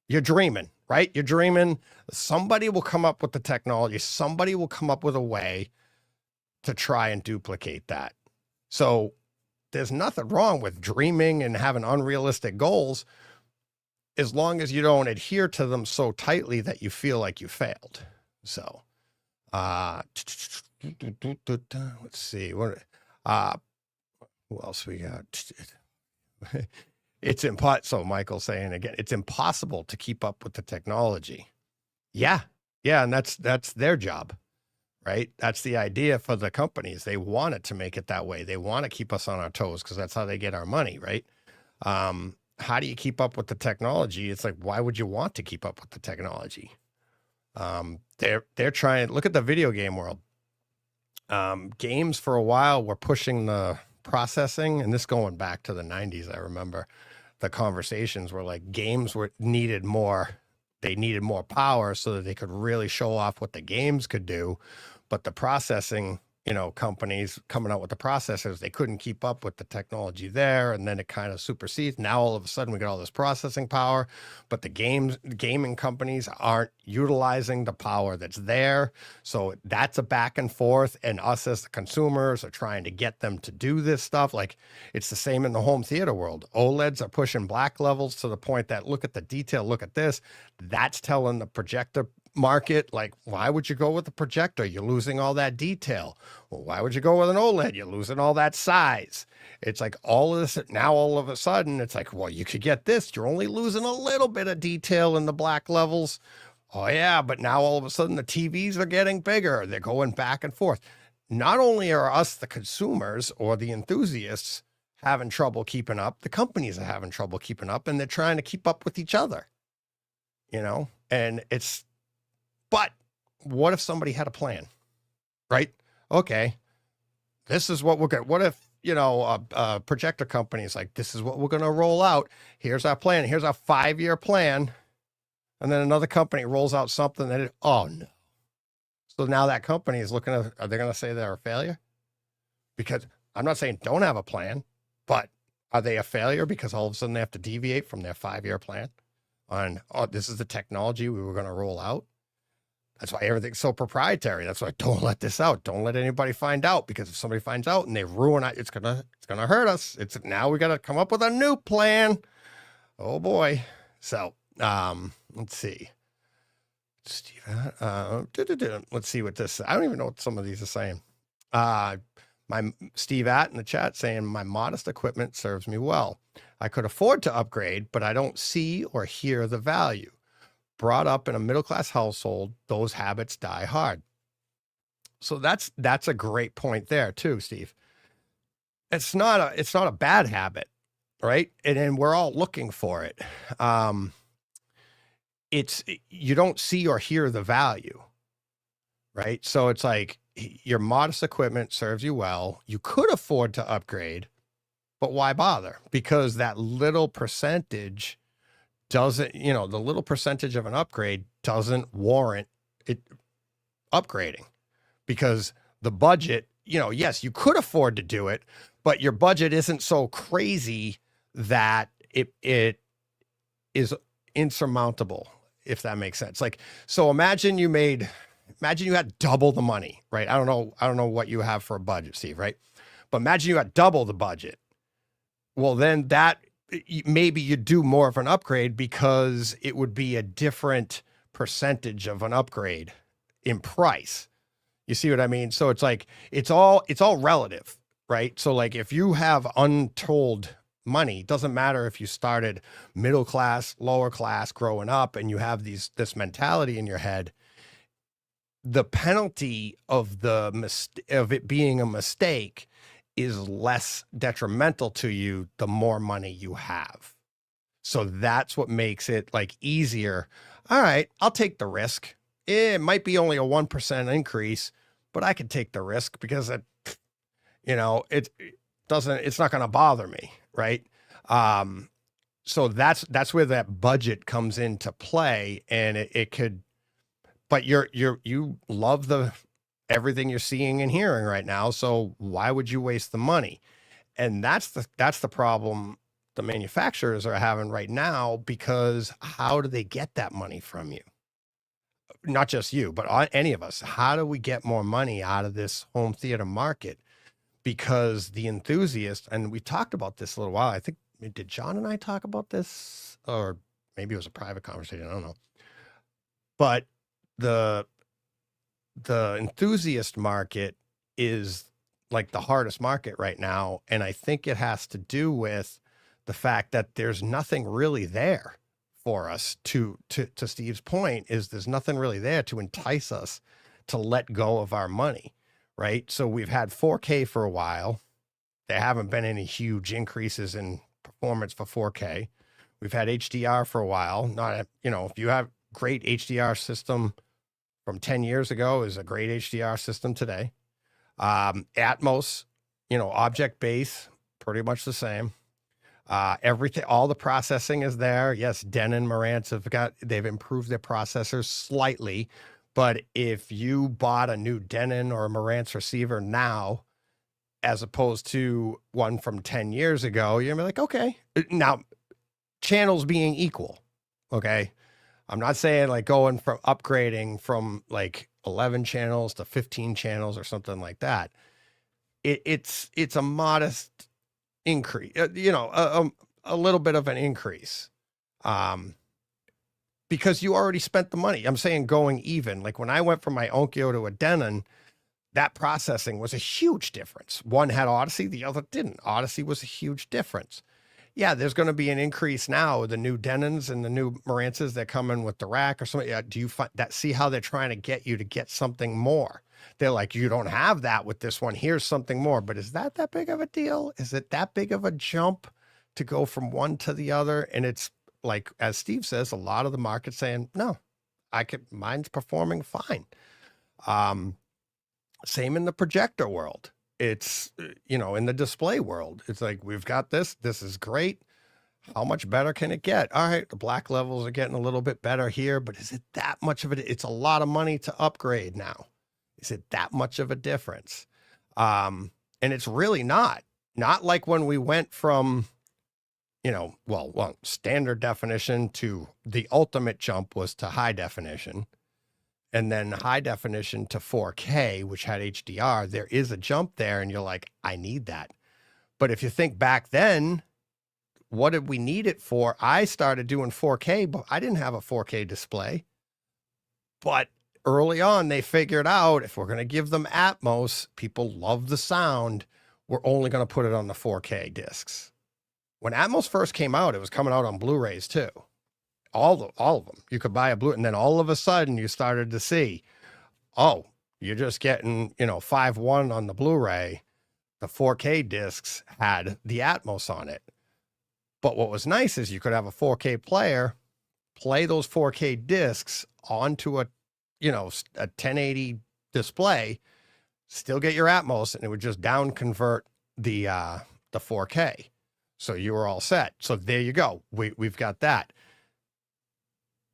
You're dreaming, right? You're dreaming. Somebody will come up with the technology. Somebody will come up with a way to try and duplicate that. So there's nothing wrong with dreaming and having unrealistic goals as long as you don't adhere to them so tightly that you feel like you failed. So, let's see. Who else we got? So Michael's saying again, it's impossible to keep up with the technology. Yeah. And that's their job, right? That's the idea for the companies. They want it to make it that way. They want to keep us on our toes because that's how they get our money, right? How do you keep up with the technology? It's like, why would you want to keep up with the technology? They're trying, look at the video game world. Games for a while were pushing the processing, and this going back to the 90s, I remember the conversations were like games needed more power so that they could really show off what the games could do. But the processing, companies coming out with the processors, they couldn't keep up with the technology there. And then it kind of supersedes. Now, all of a sudden we got all this processing power, but the gaming companies aren't utilizing the power that's there. So that's a back and forth. And us as the consumers are trying to get them to do this stuff. Like it's the same in the home theater world. OLEDs are pushing black levels to the point that look at the detail, look at this. That's telling the projector market, like, why would you go with the projector? You're losing all that detail. Well, why would you go with an OLED? You're losing all that size. It's like all of this now, all of a sudden, it's like, well, you could get this. You're only losing a little bit of detail in the black levels. Oh, yeah, but now all of a sudden the TVs are getting bigger. They're going back and forth. Not only are us, the consumers or the enthusiasts, having trouble keeping up, the companies are having trouble keeping up, and they're trying to keep up with each other, and but what if somebody had a plan, right? Okay, this is what we're going to, what if, a projector company is like, this is what we're going to roll out. Here's our plan. Here's our 5-year plan. And then another company rolls out something that, oh no. So now that company is looking at, are they going to say they're a failure? Because I'm not saying don't have a plan, but are they a failure because all of a sudden they have to deviate from their 5-year plan on, oh, this is the technology we were going to roll out? That's why everything's so proprietary. That's why don't let this out. Don't let anybody find out, because if somebody finds out and they ruin it, it's gonna hurt us. Now we got to come up with a new plan. Oh boy. So let's see. Steve, let's see what this. I don't even know what some of these are saying. My Steve at in the chat saying my modest equipment serves me well. I could afford to upgrade, but I don't see or hear the value. Brought up in a middle-class household, those habits die hard. So that's a great point there too, Steve. It's not a bad habit, right? And we're all looking for it. You don't see or hear the value, right? So it's like your modest equipment serves you well. You could afford to upgrade, but why bother? Because that little percentage doesn't, the little percentage of an upgrade doesn't warrant it upgrading, because the budget, yes, you could afford to do it, but your budget isn't so crazy that it is insurmountable, if that makes sense. Like, so imagine you had double the money, right? I don't know what you have for a budget, Steve, right? But imagine you had double the budget. Well, then maybe you do more of an upgrade, because it would be a different percentage of an upgrade in price. You see what I mean? So it's like, it's all relative, right? So like if you have untold money, it doesn't matter if you started middle class, lower class growing up, and you have this mentality in your head, the penalty of it being a mistake is less detrimental to you the more money you have. So that's what makes it like easier. All right, I'll take the risk. it might be only a 1% increase, but I could take the risk because it's not going to bother me. Right. So that's where that budget comes into play, and it could, but you love everything you're seeing and hearing right now. So why would you waste the money? And that's the problem the manufacturers are having right now, because how do they get that money from you? Not just you, but any of us. How do we get more money out of this home theater market? Because the enthusiast, and we talked about this a little while, I think, did John and I talk about this? Or maybe it was a private conversation, I don't know. But the enthusiast market is like the hardest market right now. And I think it has to do with the fact that there's nothing really there for us to Steve's point, is there's nothing really there to entice us to let go of our money, right? So we've had 4K for a while. There haven't been any huge increases in performance for 4K. We've had HDR for a while. Not, if you have great HDR system from 10 years ago is a great HDR system today. Atmos, object base, pretty much the same. Everything, all the processing is there. Yes, Denon, Marantz they've improved their processors slightly, but if you bought a new Denon or a Marantz receiver now, as opposed to one from 10 years ago, you're gonna be like, okay, now channels being equal. Okay. I'm not saying like going from upgrading from like 11 channels to 15 channels or something like that. It's a modest increase, a little bit of an increase, because you already spent the money. I'm saying going even, like when I went from my Onkyo to a Denon, that processing was a huge difference. One had Odyssey, the other didn't. Odyssey was a huge difference. Yeah, there's going to be an increase now with the new Denons and the new Marantzes that come in with the rack or something. Do you find that? See how they're trying to get you to get something more? They're like, you don't have that with this one. Here's something more. But is that big of a deal? Is it that big of a jump to go from one to the other? And it's like, as Steve says, a lot of the market saying, no, mine's performing fine. Same in the projector world. It's, in the display world, it's like, we've got this is great. How much better can it get? All right, the black levels are getting a little bit better here, but is it that much of it? It's a lot of money to upgrade now. Is it that much of a difference? And it's really not like when we went from, standard definition to the ultimate jump was to high definition. And then high definition to 4K, which had HDR, there is a jump there, and you're like, I need that. But if you think back then, what did we need it for? I started doing 4K, but I didn't have a 4K display. But early on, they figured out, if we're going to give them Atmos, people love the sound, we're only going to put it on the 4K discs. When Atmos first came out, it was coming out on Blu-rays too. All of them. You could buy a Blu, and then all of a sudden you started to see, oh, you're just getting, 5.1 on the Blu-ray. The 4K discs had the Atmos on it. But what was nice is you could have a 4K player, play those 4K discs onto a 1080 display, still get your Atmos, and it would just down convert the 4K. So you were all set. So there you go. We've got that.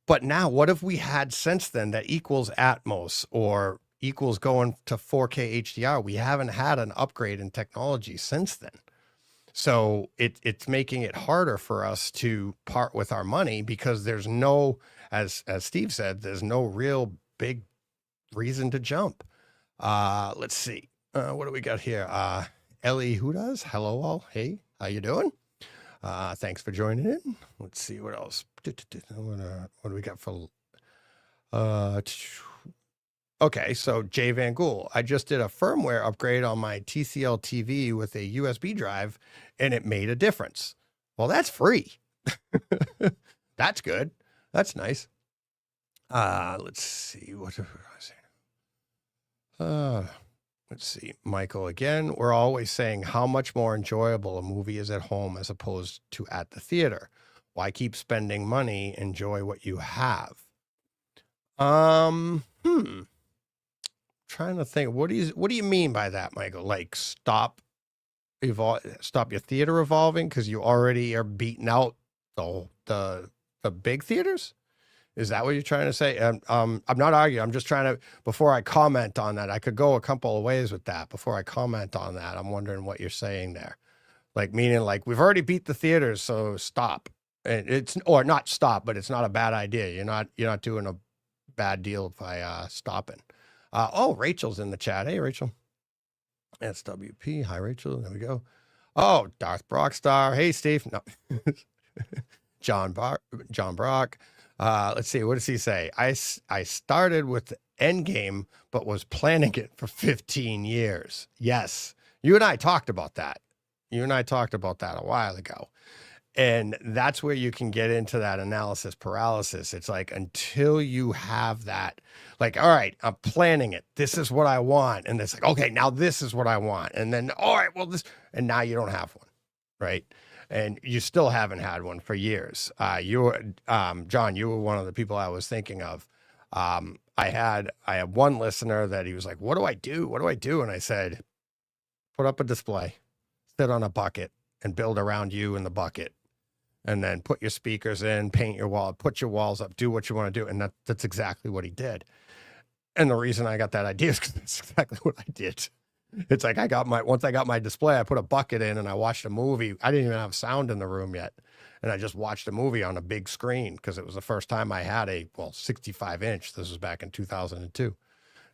But now, what have we had since then that equals Atmos or equals going to 4K HDR? We haven't had an upgrade in technology since then. So it's making it harder for us to part with our money, because there's no, as Steve said, there's no real big reason to jump. Let's see. What do we got here? Ellie Hudas. Hello all. Hey, how you doing? Thanks for joining in. Let's see what else. What do we got for? Okay, so Jay Van Gool. I just did a firmware upgrade on my TCL TV with a USB drive, and it made a difference. Well, that's free. That's good. That's nice. Let's see. What was I saying? Let's see, Michael, again, we're always saying how much more enjoyable a movie is at home as opposed to at the theater. Why keep spending money? Enjoy what you have. Trying to think. What do you mean by that, Michael? Like stop your theater evolving because you already are beating out the big theaters? Is that what you're trying to say? I'm not arguing. I'm just trying to, before I comment on that, I could go a couple of ways with that. Before I comment on that, I'm wondering what you're saying there. Like, meaning like, we've already beat the theaters, so stop. And it's, or not stop, but it's not a bad idea. You're not doing a bad deal by stopping. Oh, Rachel's in the chat. Hey, Rachel. SWP. Hi, Rachel. There we go. Oh, Darth Brockstar. Hey, Steve. No. John Brock. Let's see. What does he say? I started with Endgame, but was planning it for 15 years. Yes. You and I talked about that. You and I talked about that a while ago. And that's where you can get into that analysis paralysis. It's like, until you have that, like, all right, I'm planning it. This is what I want. And it's like, okay, now this is what I want. And then, all right, well, this, and now you don't have one, right? And you still haven't had one for years. John, you were one of the people I was thinking of. I had one listener that he was like, what do I do? What do I do? And I said, put up a display, sit on a bucket, and build around you in the bucket. And then put your speakers in, paint your wall, put your walls up, do what you want to do. And that's exactly what he did. And the reason I got that idea is because that's exactly what I did. It's like, once I got my display, I put a bucket in and I watched a movie. I didn't even have sound in the room yet. And I just watched a movie on a big screen because it was the first time I had 65 inch. This was back in 2002,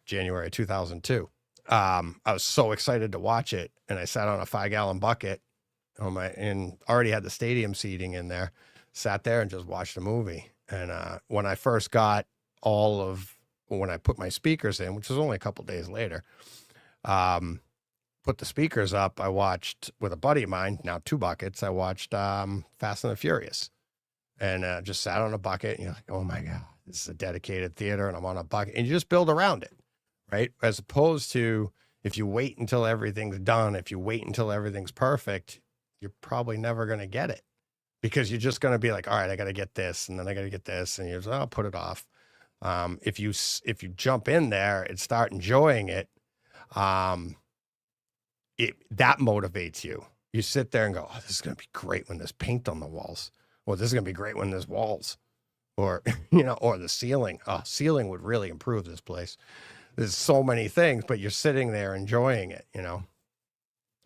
January 2002. I was so excited to watch it. And I sat on a 5-gallon bucket and already had the stadium seating in there, sat there and just watched a movie. And when I first got when I put my speakers in, which was only a couple days later, put the speakers up, I watched with a buddy of mine, now 2 buckets, I watched Fast and the Furious, and just sat on a bucket, and you're like, oh my God, this is a dedicated theater and I'm on a bucket, and you just build around it, right? As opposed to, if you wait until everything's done, if you wait until everything's perfect, you're probably never going to get it, because you're just going to be like, all right, I got to get this, and then I got to get this, and you're just, I'll put it off. If you jump in there and start enjoying it, that motivates you. You sit there and go, oh, this is going to be great when there's paint on the walls, or this is going to be great when there's walls, or, or the ceiling. Oh, ceiling would really improve this place. There's so many things, but you're sitting there enjoying it,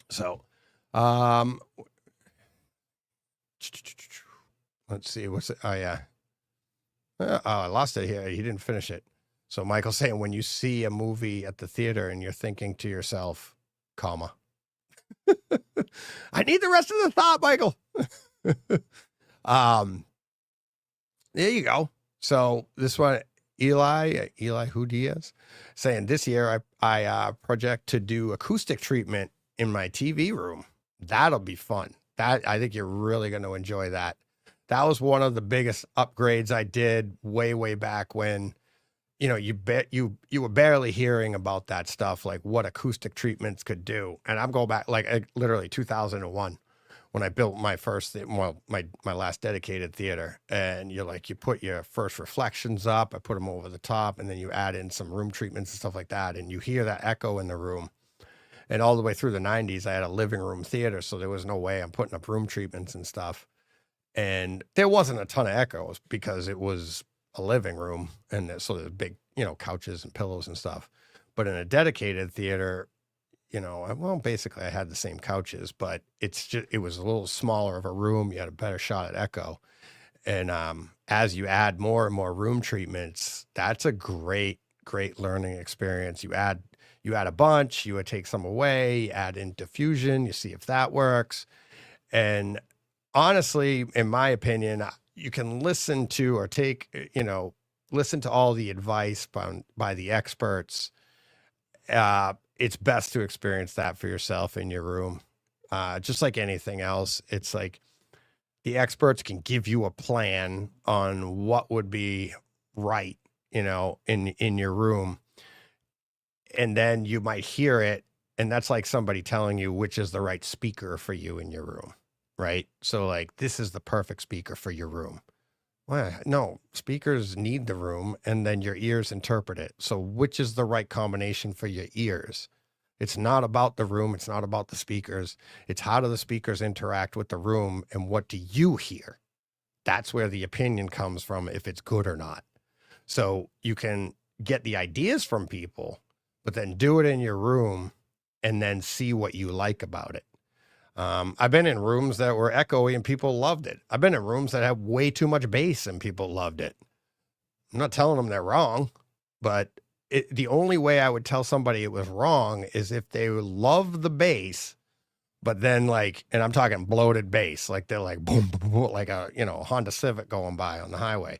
So, let's see. What's it? Oh, yeah. I lost it here. He didn't finish it. So Michael's saying, when you see a movie at the theater and you're thinking to yourself, comma, I need the rest of the thought, Michael. There you go. So this one, Eli Who Diaz, saying, this year I project to do acoustic treatment in my TV room. That'll be fun. I think you're really going to enjoy that. That was one of the biggest upgrades I did way back when, you were barely hearing about that stuff, like what acoustic treatments could do. And I'm going back like literally 2001 when I built my first, my last dedicated theater. And you put your first reflections up, I put them over the top, and then you add in some room treatments and stuff like that. And you hear that echo in the room. And all the way through the 90s, I had a living room theater, so there was no way I'm putting up room treatments and stuff. And there wasn't a ton of echoes because it was a living room, and so there's big, couches and pillows and stuff. But in a dedicated theater, basically I had the same couches, but it was a little smaller of a room. You had a better shot at echo. And as you add more and more room treatments, that's a great learning experience. You add a bunch, you would take some away, add in diffusion, you see if that works. And honestly, in my opinion, you can listen to or listen to all the advice by the experts. It's best to experience that for yourself in your room. Just like anything else, it's like the experts can give you a plan on what would be right, in your room. And then you might hear it, and that's like somebody telling you which is the right speaker for you in your room, right? So like, this is the perfect speaker for your room. Well, no, speakers need the room and then your ears interpret it. So which is the right combination for your ears? It's not about the room. It's not about the speakers. It's how do the speakers interact with the room and what do you hear? That's where the opinion comes from, if it's good or not. So you can get the ideas from people, but then do it in your room and then see what you like about it. I've been in rooms that were echoey and people loved it. I've been in rooms that have way too much bass and people loved it. I'm not telling them they're wrong, but the only way I would tell somebody it was wrong is if they love the bass, but then like, and I'm talking bloated bass, like they're like boom, boom, boom, like a, Honda Civic going by on the highway.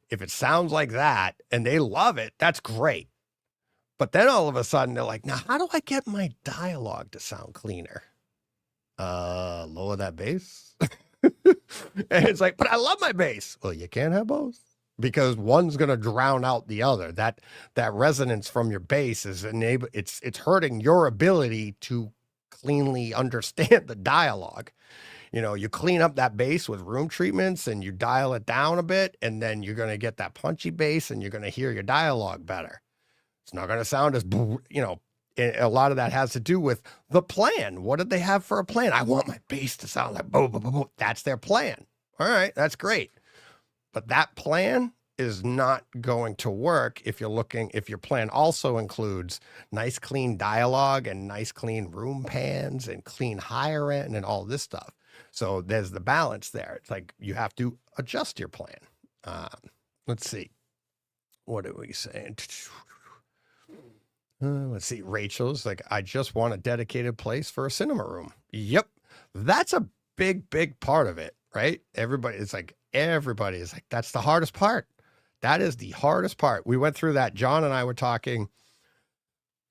If it sounds like that and they love it, that's great. But then all of a sudden they're like, now how do I get my dialogue to sound cleaner? Lower that bass. And it's like, but I love my bass. Well, you can't have both because one's going to drown out the other. That resonance from your bass is it's hurting your ability to cleanly understand the dialogue. You clean up that bass with room treatments and you dial it down a bit, and then you're going to get that punchy bass and you're going to hear your dialogue better. It's not going to sound as, a lot of that has to do with the plan. What did they have for a plan? I want my bass to sound like boom, boom, boom, boom. That's their plan. All right, that's great. But that plan is not going to work if your plan also includes nice, clean dialogue and nice, clean room pans and clean higher end and all this stuff. So there's the balance there. It's like you have to adjust your plan. Let's see. What are we saying? Let's see. Rachel's like, I just want a dedicated place for a cinema room. Yep. That's a big, big part of it, right? Everybody is like, that's the hardest part. That is the hardest part. We went through that. John and I were talking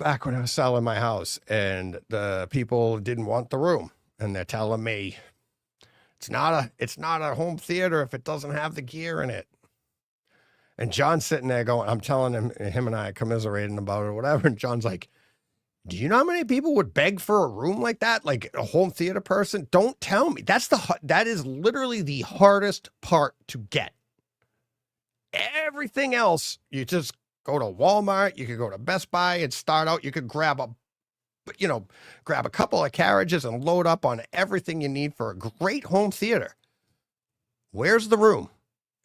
back when I was selling my house, and the people didn't want the room. And they're telling me it's not a home theater if it doesn't have the gear in it. And John's sitting there going, I'm telling him and I commiserating about it or whatever. And John's like, do you know how many people would beg for a room like that? Like a home theater person? Don't tell me. That is literally the hardest part to get. Everything else, you just go to Walmart, you could go to Best Buy and start out. You could grab a couple of carriages and load up on everything you need for a great home theater. Where's the room?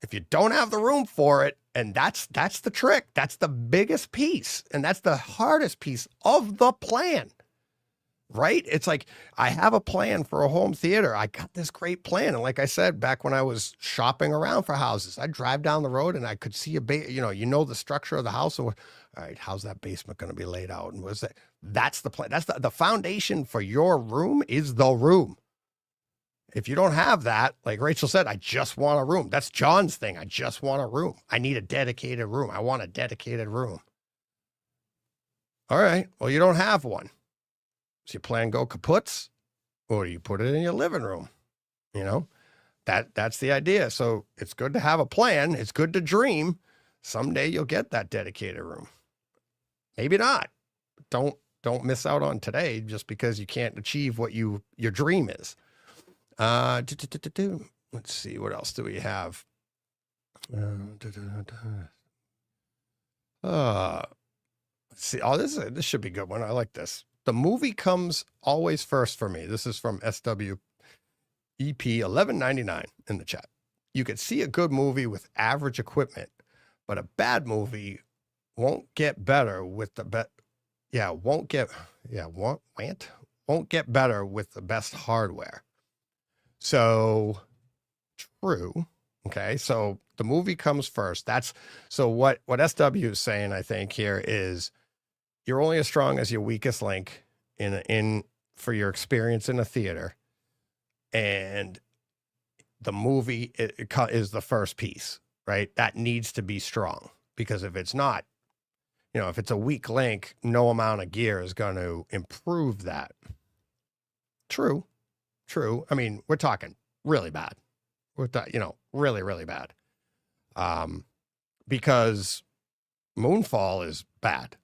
If you don't have the room for it, and that's the trick. That's the biggest piece. And that's the hardest piece of the plan, right? It's like, I have a plan for a home theater. I got this great plan. And like I said, back when I was shopping around for houses, I'd drive down the road and I could see the structure of the house. So, all right, how's that basement going to be laid out? And what's that? That's the plan. That's the foundation for your room is the room. If you don't have that, like Rachel said, I just want a room. That's John's thing. I just want a room. I need a dedicated room. I want a dedicated room. All right. Well, you don't have one. Does your plan go kaputs? Or do you put it in your living room? That's the idea. So it's good to have a plan. It's good to dream. Someday you'll get that dedicated room. Maybe not. Don't miss out on today just because you can't achieve what your dream is. Let's see, what else do we have? Let's see. Oh, this should be a good one. I like this. The movie comes always first for me. This is from SWEP 1199 in the chat. You could see a good movie with average equipment, but a bad movie won't get better with the won't get better with the best hardware. So true. Okay. So the movie comes first. So what SW is saying, I think here is you're only as strong as your weakest link for your experience in a theater. And the movie is the first piece, right? That needs to be strong, because if it's not, if it's a weak link, no amount of gear is going to improve that. True. I mean, we're talking really bad. Really, really bad. Because Moonfall is bad.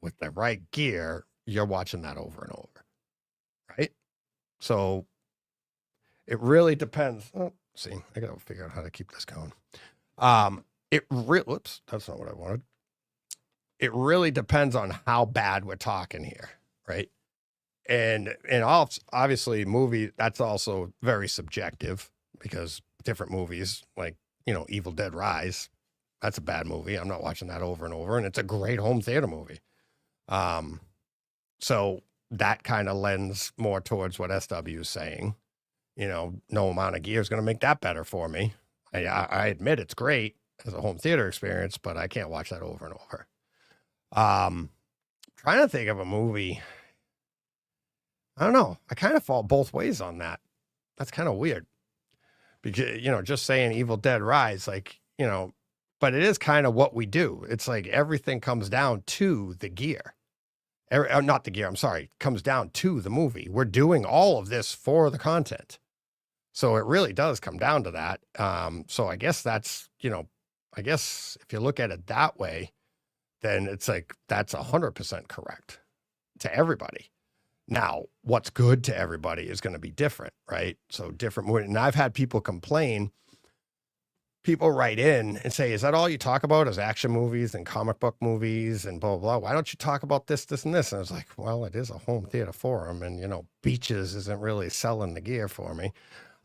With the right gear, you're watching that over and over. Right? So it really depends. Oh, See, I gotta figure out how to keep this going. Whoops, that's not what I wanted. It really depends on how bad we're talking here, right? And obviously movie, that's also very subjective because different movies like, Evil Dead Rise, that's a bad movie. I'm not watching that over and over, and it's a great home theater movie. So that kind of lends more towards what SW is saying. No amount of gear is going to make that better for me. I admit it's great as a home theater experience, but I can't watch that over and over. Trying to think of a movie. I don't know. I kind of fall both ways on that. That's kind of weird. Because, just saying Evil Dead Rise, but it is kind of what we do. It's like everything comes down to the gear. Not the gear, I'm sorry. Comes down to the movie. We're doing all of this for the content. So it really does come down to that. So I guess that's, I guess if you look at it that way, then it's like, that's 100% correct to everybody. Now, what's good to everybody is going to be different, right? So different. And I've had people complain, people write in and say, is that all you talk about is action movies and comic book movies and blah, blah, blah. Why don't you talk about this, this, and this? And I was like, well, it is a home theater forum, and, Beaches isn't really selling the gear for me.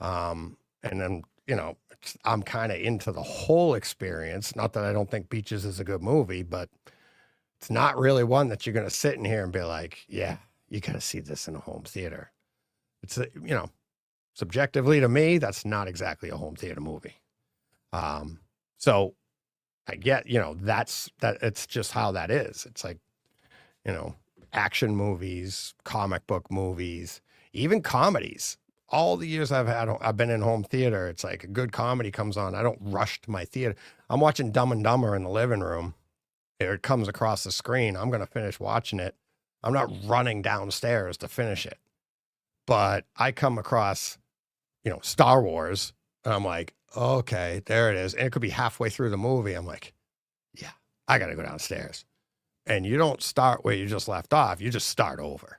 And then, I'm kind of into the whole experience. Not that I don't think Beaches is a good movie, but it's not really one that you're going to sit in here and be like, yeah, you got to see this in a home theater. It's, subjectively to me, that's not exactly a home theater movie. So I get, it's just how that is. It's like, action movies, comic book movies, even comedies. All the years I've been in home theater, it's like a good comedy comes on. I don't rush to my theater. I'm watching Dumb and Dumber in the living room. It comes across the screen. I'm going to finish watching it. I'm not running downstairs to finish it. But I come across, Star Wars, and I'm like, okay, there it is. And it could be halfway through the movie. I'm like, yeah, I got to go downstairs. And you don't start where you just left off. You just start over,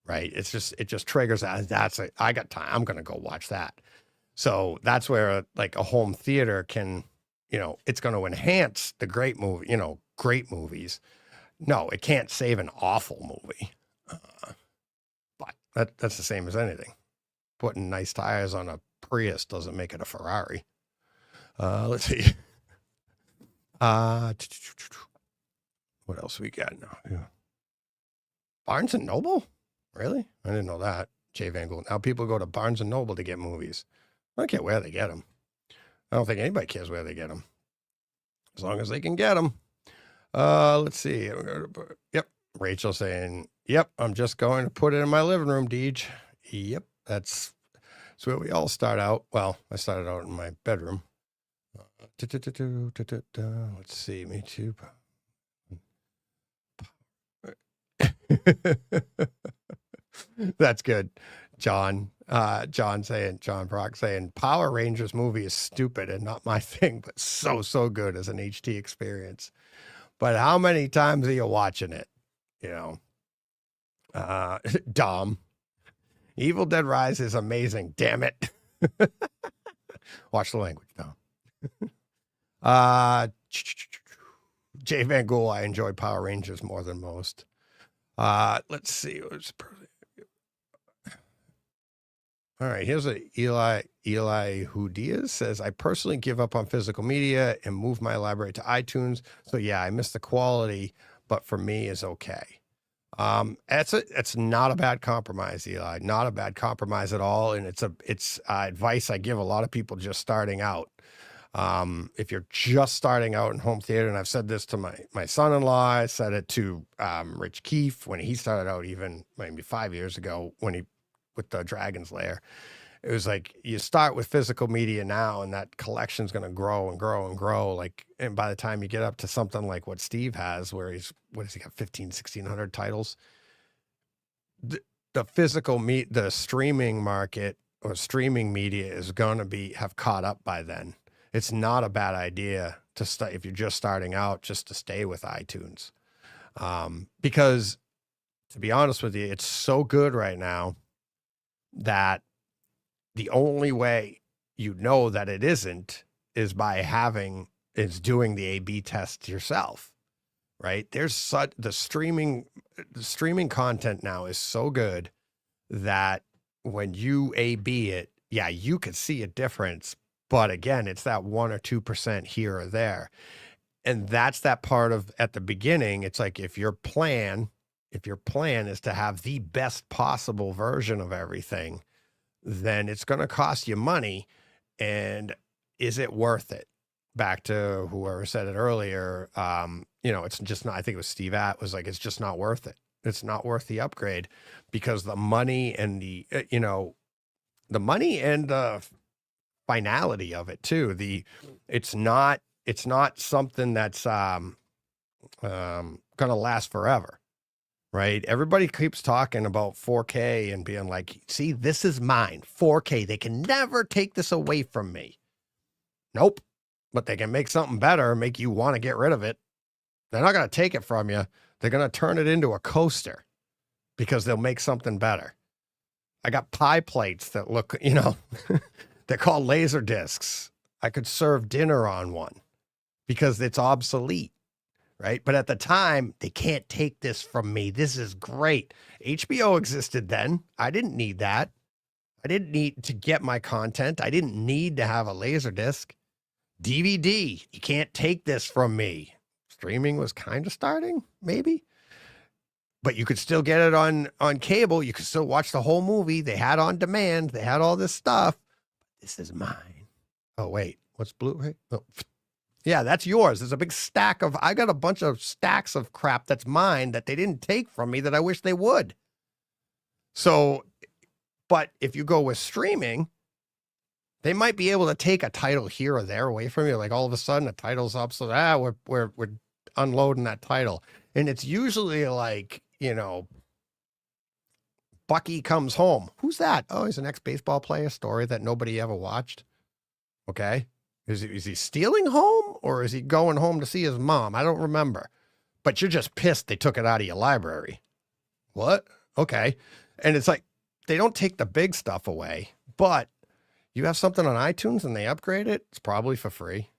right? It just triggers that. I got time. I'm going to go watch that. So that's where like a home theater can, it's going to enhance the great movie, great movies. No, it can't save an awful movie. But that's the same as anything. Putting nice tires on a Prius doesn't make it a Ferrari. Let's see. What else we got now? Yeah. Barnes and Noble? Really? I didn't know that. Jay Van Gool. Now people go to Barnes and Noble to get movies. I don't care where they get them. I don't think anybody cares where they get them. As long as they can get them. Let's see. Yep. Rachel saying, yep, I'm just going to put it in my living room, Deej. Yep. That's where we all start out. Well, I started out in my bedroom. Let's see. Me too. That's good. John Brock saying Power Rangers movie is stupid and not my thing, but so good as an HT experience. But how many times are you watching it? Dom. Evil Dead Rise is amazing. Damn it. Watch the language, Dom. Jay Van Gool, I enjoy Power Rangers more than most. Let's see. All right, here's a Eli Hudias says, I personally give up on physical media and move my library to iTunes. So yeah, I miss the quality, but for me is okay. It's not a bad compromise, Eli. Not a bad compromise at all. And it's advice I give a lot of people just starting out. If you're just starting out in home theater, and I've said this to my son-in-law, I said it to Rich Keefe when he started out even maybe 5 years ago with the Dragon's Lair. It was like, you start with physical media now, and that collection's going to grow and grow and grow. And by the time you get up to something like what Steve has, where what has he got, 1,600 titles? The the streaming market or streaming media is going to have caught up by then. It's not a bad idea to start, if you're just starting out, just to stay with iTunes. Because to be honest with you, it's so good right now that the only way you know that it isn't is by doing the A/B test yourself, right? The streaming content now is so good that when you A/B it, yeah, you could see a difference, but again, it's that 1 or 2% here or there. And that's that part of at the beginning, it's like if your plan is to have the best possible version of everything, then it's going to cost you money. And is it worth it? Back to whoever said it earlier, it's just not, I think it was Steve Att was like, it's just not worth it. It's not worth the upgrade because the money and the finality of it too. It's not something that's going to last forever. Right? Everybody keeps talking about 4K and being like, see, this is mine, 4K. They can never take this away from me. Nope. But they can make something better, make you want to get rid of it. They're not going to take it from you. They're going to turn it into a coaster because they'll make something better. I got pie plates that look, they're called laser discs. I could serve dinner on one because it's obsolete. Right. But at the time, they can't take this from me. This is great. HBO existed then. I didn't need that. I didn't need to get my content. I didn't need to have a laser disc. DVD. You can't take this from me. Streaming was kind of starting, maybe. But you could still get it on cable. You could still watch the whole movie. They had on demand. They had all this stuff. This is mine. Oh, wait. What's Blu-ray? Oh. Yeah, that's yours. There's a big stack I got a bunch of stacks of crap that's mine that they didn't take from me that I wish they would. So, but if you go with streaming, they might be able to take a title here or there away from you. Like all of a sudden the title's up. So we're unloading that title. And it's usually like, Bucky Comes Home. Who's that? Oh, he's an ex-baseball player story that nobody ever watched. Okay. Is he stealing home or is he going home to see his mom? I don't remember. But you're just pissed they took it out of your library. What? Okay. And it's like, they don't take the big stuff away, but you have something on iTunes and they upgrade it, it's probably for free.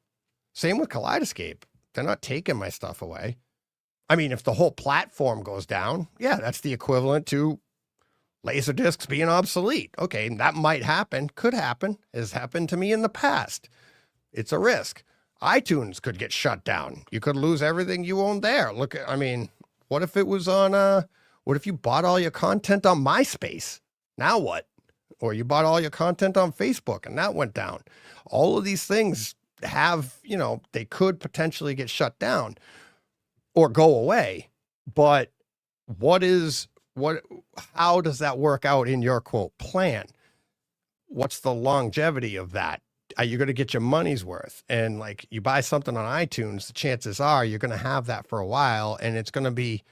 Same with Kaleidoscape. They're not taking my stuff away. I mean, if the whole platform goes down, yeah, that's the equivalent to Laserdiscs being obsolete. Okay, that might happen, could happen, has happened to me in the past. It's a risk. iTunes could get shut down. You could lose everything you own there. What if it was on, what if you bought all your content on MySpace? Now what? Or you bought all your content on Facebook and that went down. All of these things have, they could potentially get shut down or go away. But how does that work out in your quote plan? What's the longevity of that? Are you going to get your money's worth? And like you buy something on iTunes, the chances are you're going to have that for a while and it's going to be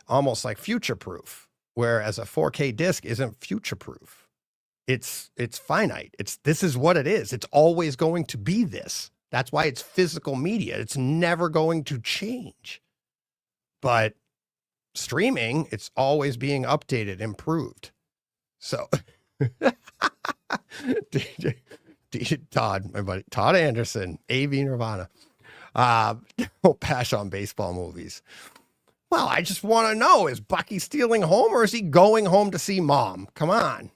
almost like future proof. Whereas a 4K disc isn't future proof. It's finite. This is what it is. It's always going to be this. That's why it's physical media. It's never going to change. But streaming, it's always being updated, improved. So Todd, my buddy, Todd Anderson, AV Nirvana. Don't bash on baseball movies. Well, I just want to know, is Bucky stealing home or is he going home to see mom? Come on.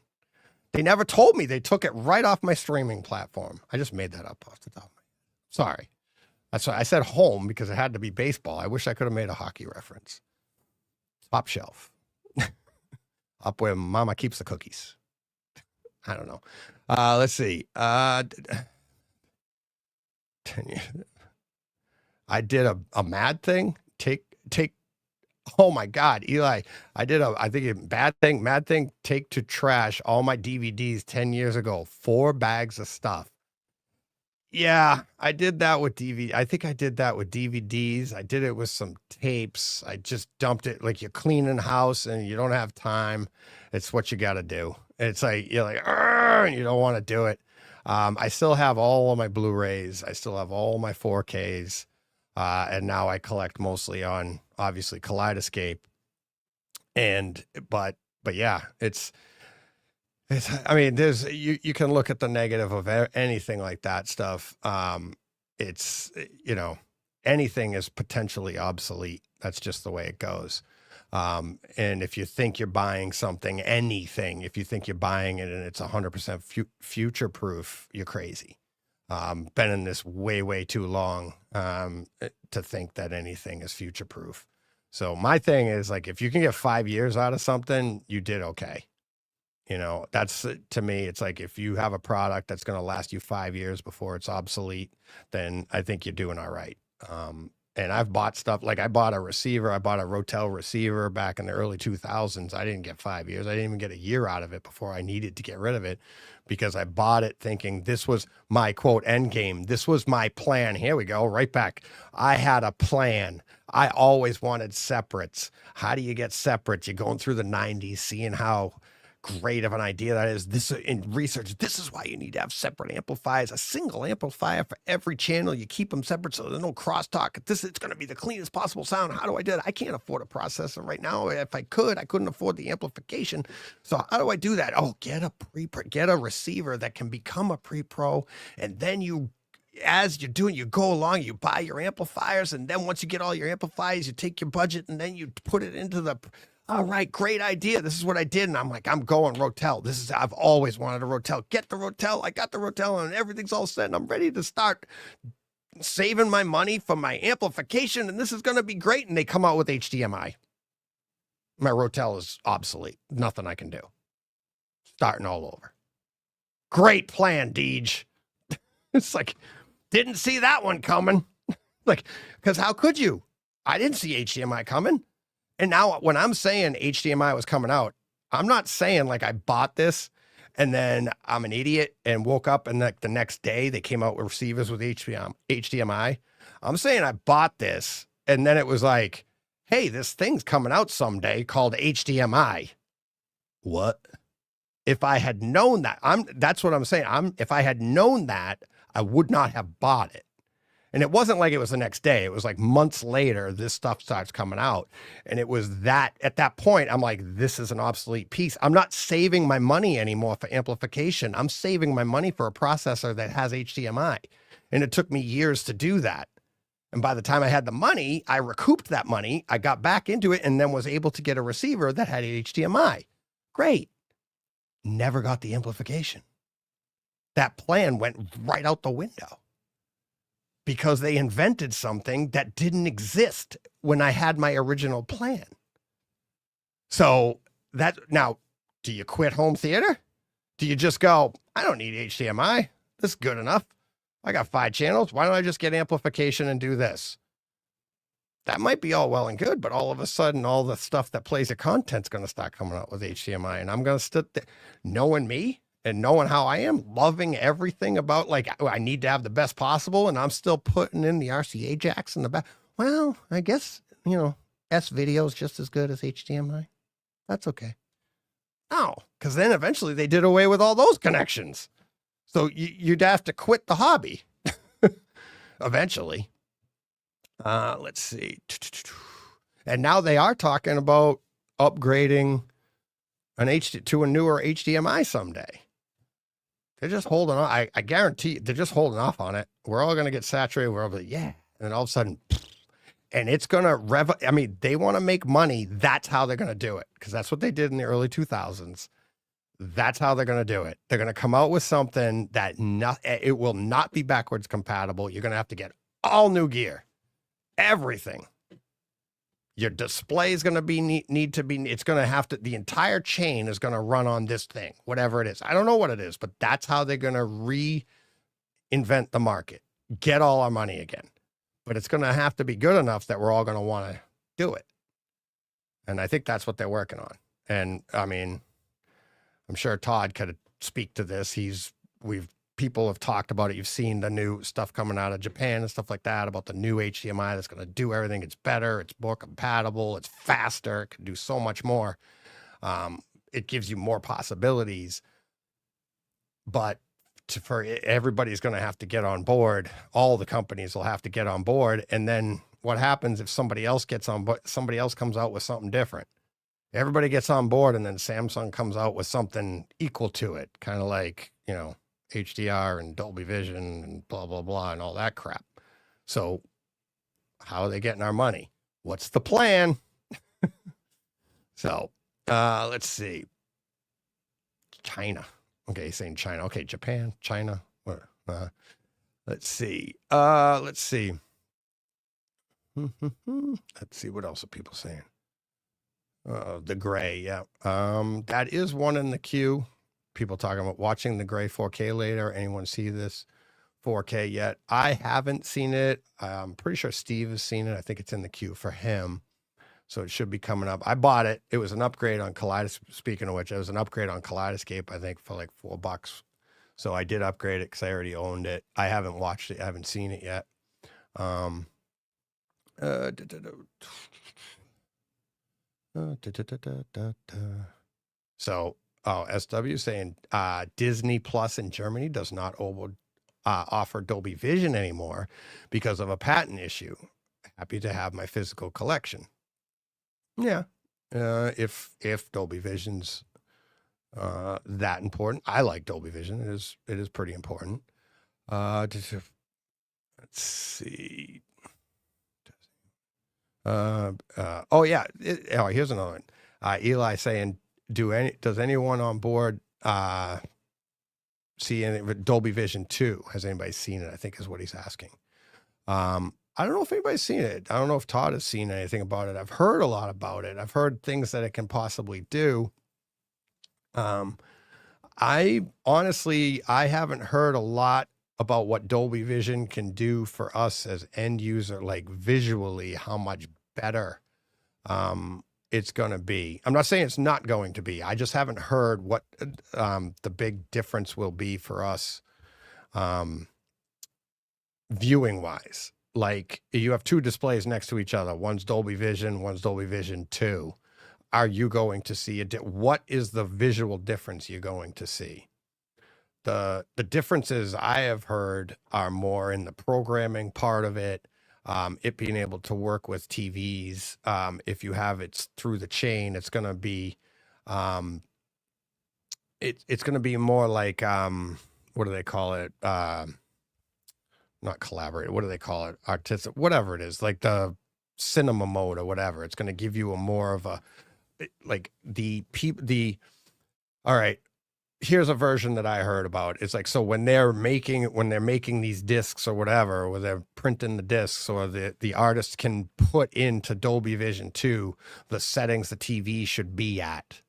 They never told me. They took it right off my streaming platform. I just made that up off the top of my head. Sorry. That's why I said home because it had to be baseball. I wish I could have made a hockey reference. Top shelf. Up where mama keeps the cookies. I don't know. Let's see. 10 years. I did a mad thing. Take. Oh my God, Eli! I think a mad thing. Take to trash all my DVDs 10 years ago. 4 bags of stuff. Yeah, I did that with DVD. I think I did that with DVDs. I did it with some tapes. I just dumped it like you're cleaning house and you don't have time. It's what you got to do. It's like, you're like, and you don't want to do it. I still have all of my Blu-rays. I still have all my 4Ks. And now I collect mostly on obviously Kaleidoscape. But yeah, it's I mean, you can look at the negative of anything like that stuff. It's, anything is potentially obsolete. That's just the way it goes. And if you think you're buying something, anything, if you think you're buying it and it's 100% future proof, you're crazy. Been in this way, way too long to think that anything is future proof. So my thing is, like, if you can get 5 years out of something, you did okay. That's, to me, it's like, if you have a product that's going to last you 5 years before it's obsolete, then I think you're doing all right. And I've bought stuff, like I bought a Rotel receiver back in the early 2000s. I didn't get 5 years. I didn't even get a year out of it before I needed to get rid of it, because I bought it thinking this was my quote end game. This was my plan. Here we go, right back. I had a plan. I always wanted separates. How do you get separates? You're going through the 90s, seeing how great of an idea that is. This in research, this is why you need to have separate amplifiers, a single amplifier for every channel. You keep them separate so there's no crosstalk. It's going to be the cleanest possible sound. How do I do it? I can't afford a processor right now. If I could, I couldn't afford the amplification. So how do I do that? Oh, get a receiver that can become a pre-pro, and then as you're doing, you go along, you buy your amplifiers, and then once you get all your amplifiers, you take your budget and then you put it into the. All right, great idea. This is what I did. And I'm like, I'm going Rotel. I've always wanted a Rotel. Get the Rotel. I got the Rotel and everything's all set. And I'm ready to start saving my money for my amplification. And this is going to be great. And they come out with HDMI. My Rotel is obsolete. Nothing I can do. Starting all over. Great plan, Deej. It's like, didn't see that one coming. Like, because how could you? I didn't see HDMI coming. And now when I'm saying HDMI was coming out, I'm not saying like I bought this and then I'm an idiot and woke up and like the next day they came out with receivers with HDMI. I'm saying I bought this and then it was like, hey, this thing's coming out someday called HDMI. What? If I had known that, that's what I'm saying. If I had known that, I would not have bought it. And it wasn't like it was the next day. It was like months later, this stuff starts coming out. And it was that at that point, I'm like, this is an obsolete piece. I'm not saving my money anymore for amplification. I'm saving my money for a processor that has HDMI. And it took me years to do that. And by the time I had the money, I recouped that money. I got back into it and then was able to get a receiver that had HDMI. Great. Never got the amplification. That plan went right out the window. Because they invented something that didn't exist when I had my original plan. So now, do you quit home theater? Do you just go, I don't need HDMI. This is good enough. I got 5 channels. Why don't I just get amplification and do this? That might be all well and good, but all of a sudden, all the stuff that plays your content's going to start coming out with HDMI. And I'm going to sit there, knowing me, and knowing how I am, loving everything about, like, I need to have the best possible, and I'm still putting in the RCA jacks in the back. Well, I guess, S-Video is just as good as HDMI. That's okay. No, because then eventually they did away with all those connections. So you'd have to quit the hobby eventually. Let's see. And now they are talking about upgrading to a newer HDMI someday. They're just holding on. I guarantee they're just holding off on it. We're all going to get saturated. We're all like, yeah. And then all of a sudden, and it's going to they want to make money. That's how they're going to do it. Because that's what they did in the early 2000s. That's how they're going to do it. They're going to come out with something that it will not be backwards compatible. You're going to have to get all new gear. Everything. Your display is going to it's going to have to, the entire chain is going to run on this thing, whatever it is. I don't know what it is, but that's how they're going to reinvent the market, get all our money again. But it's going to have to be good enough that we're all going to want to do it. And I think that's what they're working on. And I mean, I'm sure Todd could speak to this. People have talked about it. You've seen the new stuff coming out of Japan and stuff like that about the new HDMI that's going to do everything. It's better. It's more compatible. It's faster. It can do so much more. It gives you more possibilities. But for everybody's going to have to get on board. All the companies will have to get on board. And then what happens if somebody else gets on board? Somebody else comes out with something different. everybody gets on board, and then Samsung comes out with something equal to it, kind of like, HDR and Dolby Vision and blah, blah, blah, and all that crap. So how are they getting our money? What's the plan? So let's see. China. Okay, he's saying China. Okay, Japan, China. Let's see. Let's see. Let's see. What else are people saying? The Gray, yeah. That is one in the queue. People talking about watching the Gray 4K later. Anyone see this 4K yet? I haven't seen it. I'm pretty sure Steve has seen it. I think it's in the queue for him. So it should be coming up. I bought it. It was an upgrade on Kaleidoscape. Speaking of which, it was an upgrade on Kaleidoscape, I think, for like $4. So I did upgrade it because I already owned it. I haven't watched it. I haven't seen it yet. So, SW saying Disney Plus in Germany does not offer Dolby Vision anymore because of a patent issue. Happy to have my physical collection. Yeah, if Dolby Vision's that important, I like Dolby Vision. It is pretty important. Let's see. Oh yeah. Here's another one. Eli saying, does anyone on board see any Dolby Vision 2? Has anybody seen it? I think is what he's asking. I don't know if anybody's seen it. I don't know if Todd has seen anything about it. I've heard a lot about it. I've heard things that it can possibly do. I honestly haven't heard a lot about what Dolby Vision can do for us as end user, like visually, how much better it's going to be. I'm not saying it's not going to be. I just haven't heard what the big difference will be for us viewing wise. Like you have two displays next to each other. One's Dolby Vision, one's Dolby Vision 2. Are you going to see what is the visual difference you're going to see? The differences I have heard are more in the programming part of it, it being able to work with TVs. If you have it through the chain, it's going to be, it's going to be more like, what do they call it? Not collaborate. What do they call it? Artistic, whatever it is, like the cinema mode or whatever. It's going to give you a more of a, like all right, here's a version that I heard about. It's like, so when they're making these discs or whatever, or they're printing the discs, or the artist can put into Dolby Vision 2 the settings the TV should be at.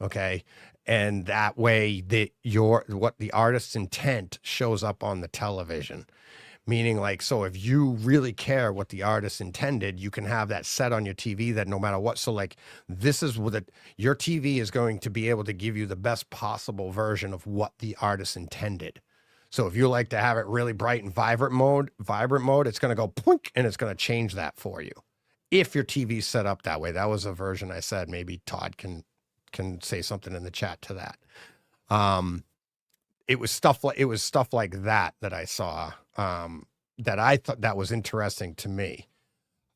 Okay. And that way what the artist's intent shows up on the television. Meaning like, so if you really care what the artist intended, you can have that set on your TV that no matter what. So like, this is what your TV is going to be able to give you the best possible version of what the artist intended. So if you like to have it really bright and vibrant mode, it's going to go poink and it's going to change that for you. If your TV's set up that way. That was a version I said. Maybe Todd can say something in the chat to that. It was stuff like that I saw, that I thought that was interesting to me.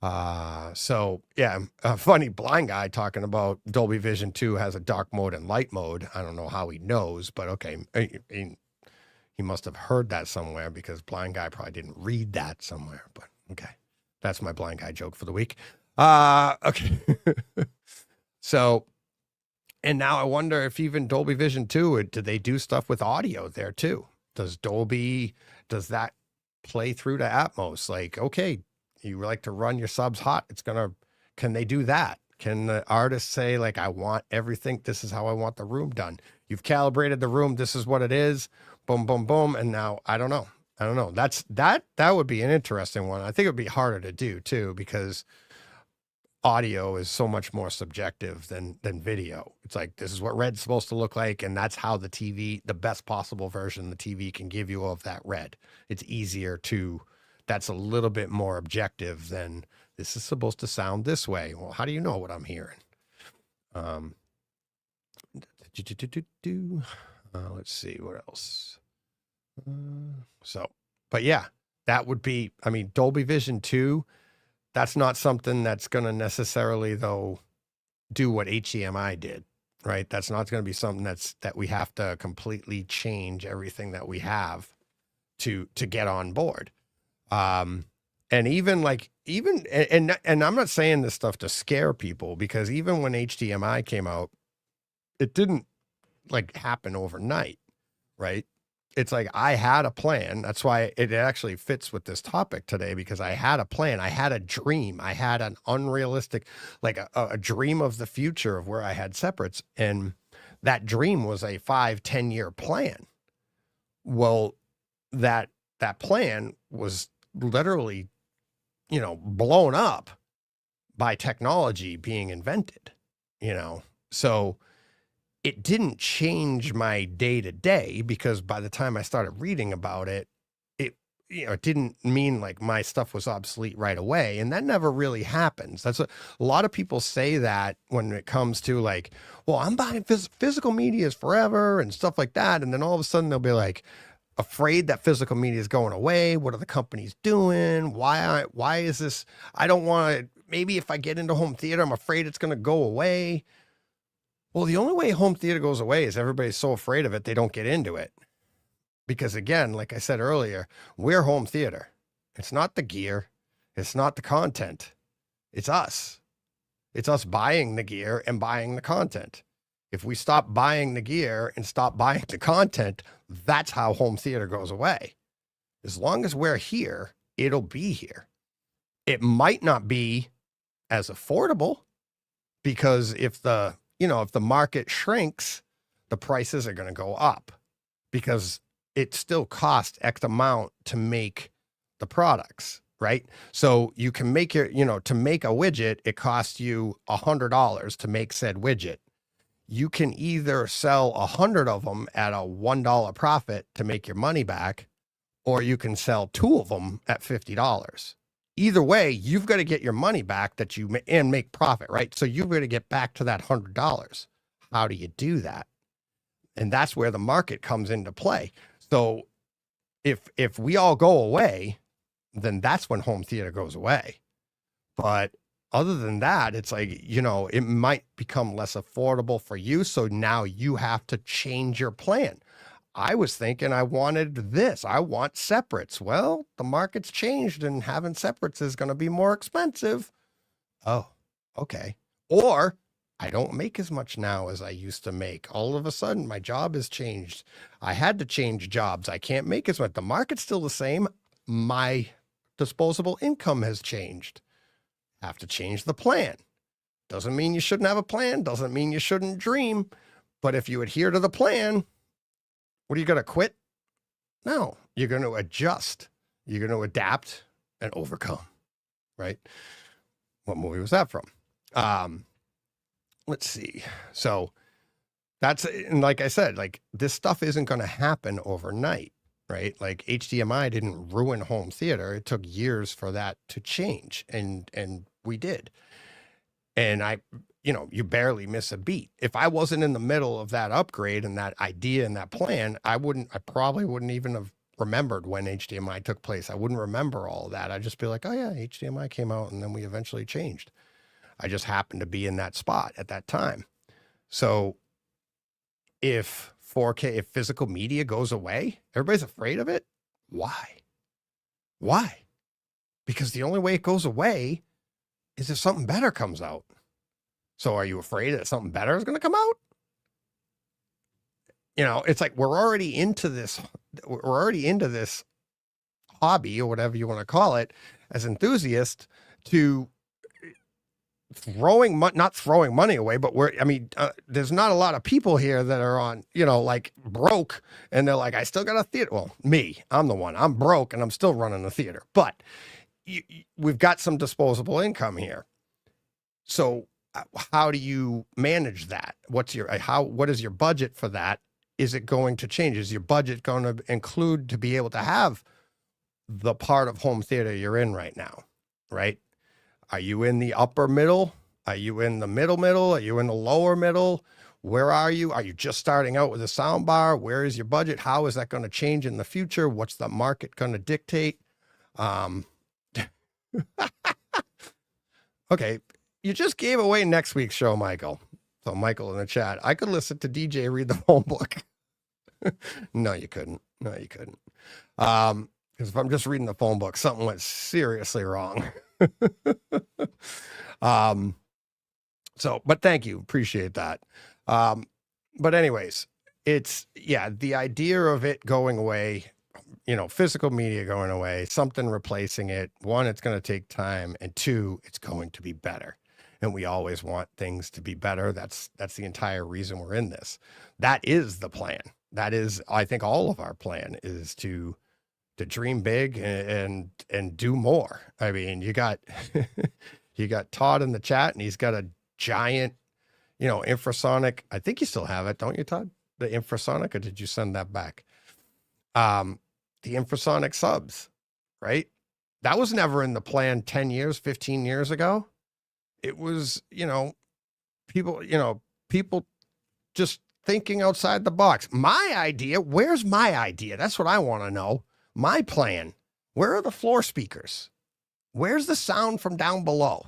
So yeah, a funny blind guy talking about Dolby Vision 2 has a dark mode and light mode. I don't know how he knows, but okay. He must have heard that somewhere because blind guy probably didn't read that somewhere, but okay. That's my blind guy joke for the week. Okay. So, and now I wonder if even Dolby Vision 2, do they do stuff with audio there too? Does that play through to Atmos? Like, okay, you like to run your subs hot. Can they do that? Can the artist say like, I want everything. This is how I want the room done. You've calibrated the room. This is what it is. Boom, boom, boom. And now I don't know. That would be an interesting one. I think it would be harder to do too, because audio is so much more subjective than video. It's like, this is what red's supposed to look like, and that's how the best possible version the TV can give you of that red. It's easier that's a little bit more objective than this is supposed to sound this way. Well, how do you know what I'm hearing? Let's see what else. But yeah, that would be, I mean, Dolby Vision 2, that's not something that's going to necessarily, though, do what HDMI did, right? That's not going to be something that we have to completely change everything that we have to get on board. And even and I'm not saying this stuff to scare people, because even when HDMI came out, it didn't like happen overnight, right? It's like I had a plan. That's why it actually fits with this topic today, because I had a plan. I had a dream. I had an unrealistic, like a dream of the future of where I had separates. And that dream was a 5-10 year plan. Well, that plan was literally, blown up by technology being invented, so it didn't change my day to day, because by the time I started reading about it, it didn't mean like my stuff was obsolete right away. And that never really happens. That's a lot of people say that when it comes to like, well, I'm buying physical media is forever and stuff like that. And then all of a sudden they'll be like, afraid that physical media is going away. What are the companies doing? Why is this? I don't want to, maybe if I get into home theater, I'm afraid it's going to go away. Well, the only way home theater goes away is everybody's so afraid of it, they don't get into it. Because again, like I said earlier, we're home theater. It's not the gear. It's not the content. It's us. It's us buying the gear and buying the content. If we stop buying the gear and stop buying the content, that's how home theater goes away. As long as we're here, it'll be here. It might not be as affordable, because if the market shrinks, the prices are going to go up, because it still costs X amount to make the products, right? So you can make to make a widget, it costs you $100 to make said widget. You can either sell 100 of them at a $1 profit to make your money back, or you can sell 2 of them at $50. Either way, you've got to get your money back and make profit, right? So you've got to get back to that $100. How do you do that? And that's where the market comes into play. So if we all go away, then that's when home theater goes away. But other than that, it's like, it might become less affordable for you. So now you have to change your plan. I was thinking I wanted this. I want separates. Well, the market's changed and having separates is going to be more expensive. Oh, okay. Or I don't make as much now as I used to make. All of a sudden, my job has changed. I had to change jobs. I can't make as much. The market's still the same. My disposable income has changed. Have to change the plan. Doesn't mean you shouldn't have a plan. Doesn't mean you shouldn't dream. But if you adhere to the plan, what are you going to quit? No, you're going to adjust. You're going to adapt and overcome, right? What movie was that from? Let's see. So and like I said, like this stuff isn't going to happen overnight, right? Like HDMI didn't ruin home theater. It took years for that to change, and we did. And you barely miss a beat. If I wasn't in the middle of that upgrade and that idea and that plan, I probably wouldn't even have remembered when HDMI took place. I wouldn't remember all that. I'd just be like, oh yeah, HDMI came out and then we eventually changed. I just happened to be in that spot at that time. So if 4K, if physical media goes away, everybody's afraid of it. Why? Because the only way it goes away is if something better comes out. So are you afraid that something better is going to come out? It's like we're already into this hobby, or whatever you want to call it, as enthusiasts, to not throwing money away, but there's not a lot of people here that are on, like broke, and they're like, I still got a theater. Well, I'm the one. I'm broke and I'm still running a theater, but we've got some disposable income here. So how do you manage that? What is your budget for that? Is it going to change? Is your budget going to include to be able to have the part of home theater you're in right now, right? Are you in the upper middle? Are you in the middle? Are you in the lower middle? Where are you? Are you just starting out with a sound bar? Where is your budget? How is that going to change in the future? What's the market going to dictate? Okay. you just gave away next week's show, Michael. So Michael in the chat, I could listen to DJ read the phone book. No, you couldn't. No, you couldn't. Because if I'm just reading the phone book, something went seriously wrong. But thank you. Appreciate that. But anyways, the idea of it going away, physical media going away, something replacing it. One, it's going to take time. And two, it's going to be better. And we always want things to be better. That's the entire reason we're in this. That is the plan. That is, I think all of our plan is to dream big and do more. I mean, you got Todd in the chat, and he's got a giant, infrasonic. I think you still have it, don't you, Todd? The infrasonic, or did you send that back? The infrasonic subs, right? That was never in the plan 10 years, 15 years ago. It was, people just thinking outside the box. My idea, where's my idea? That's what I want to know. My plan. Where are the floor speakers? Where's the sound from down below?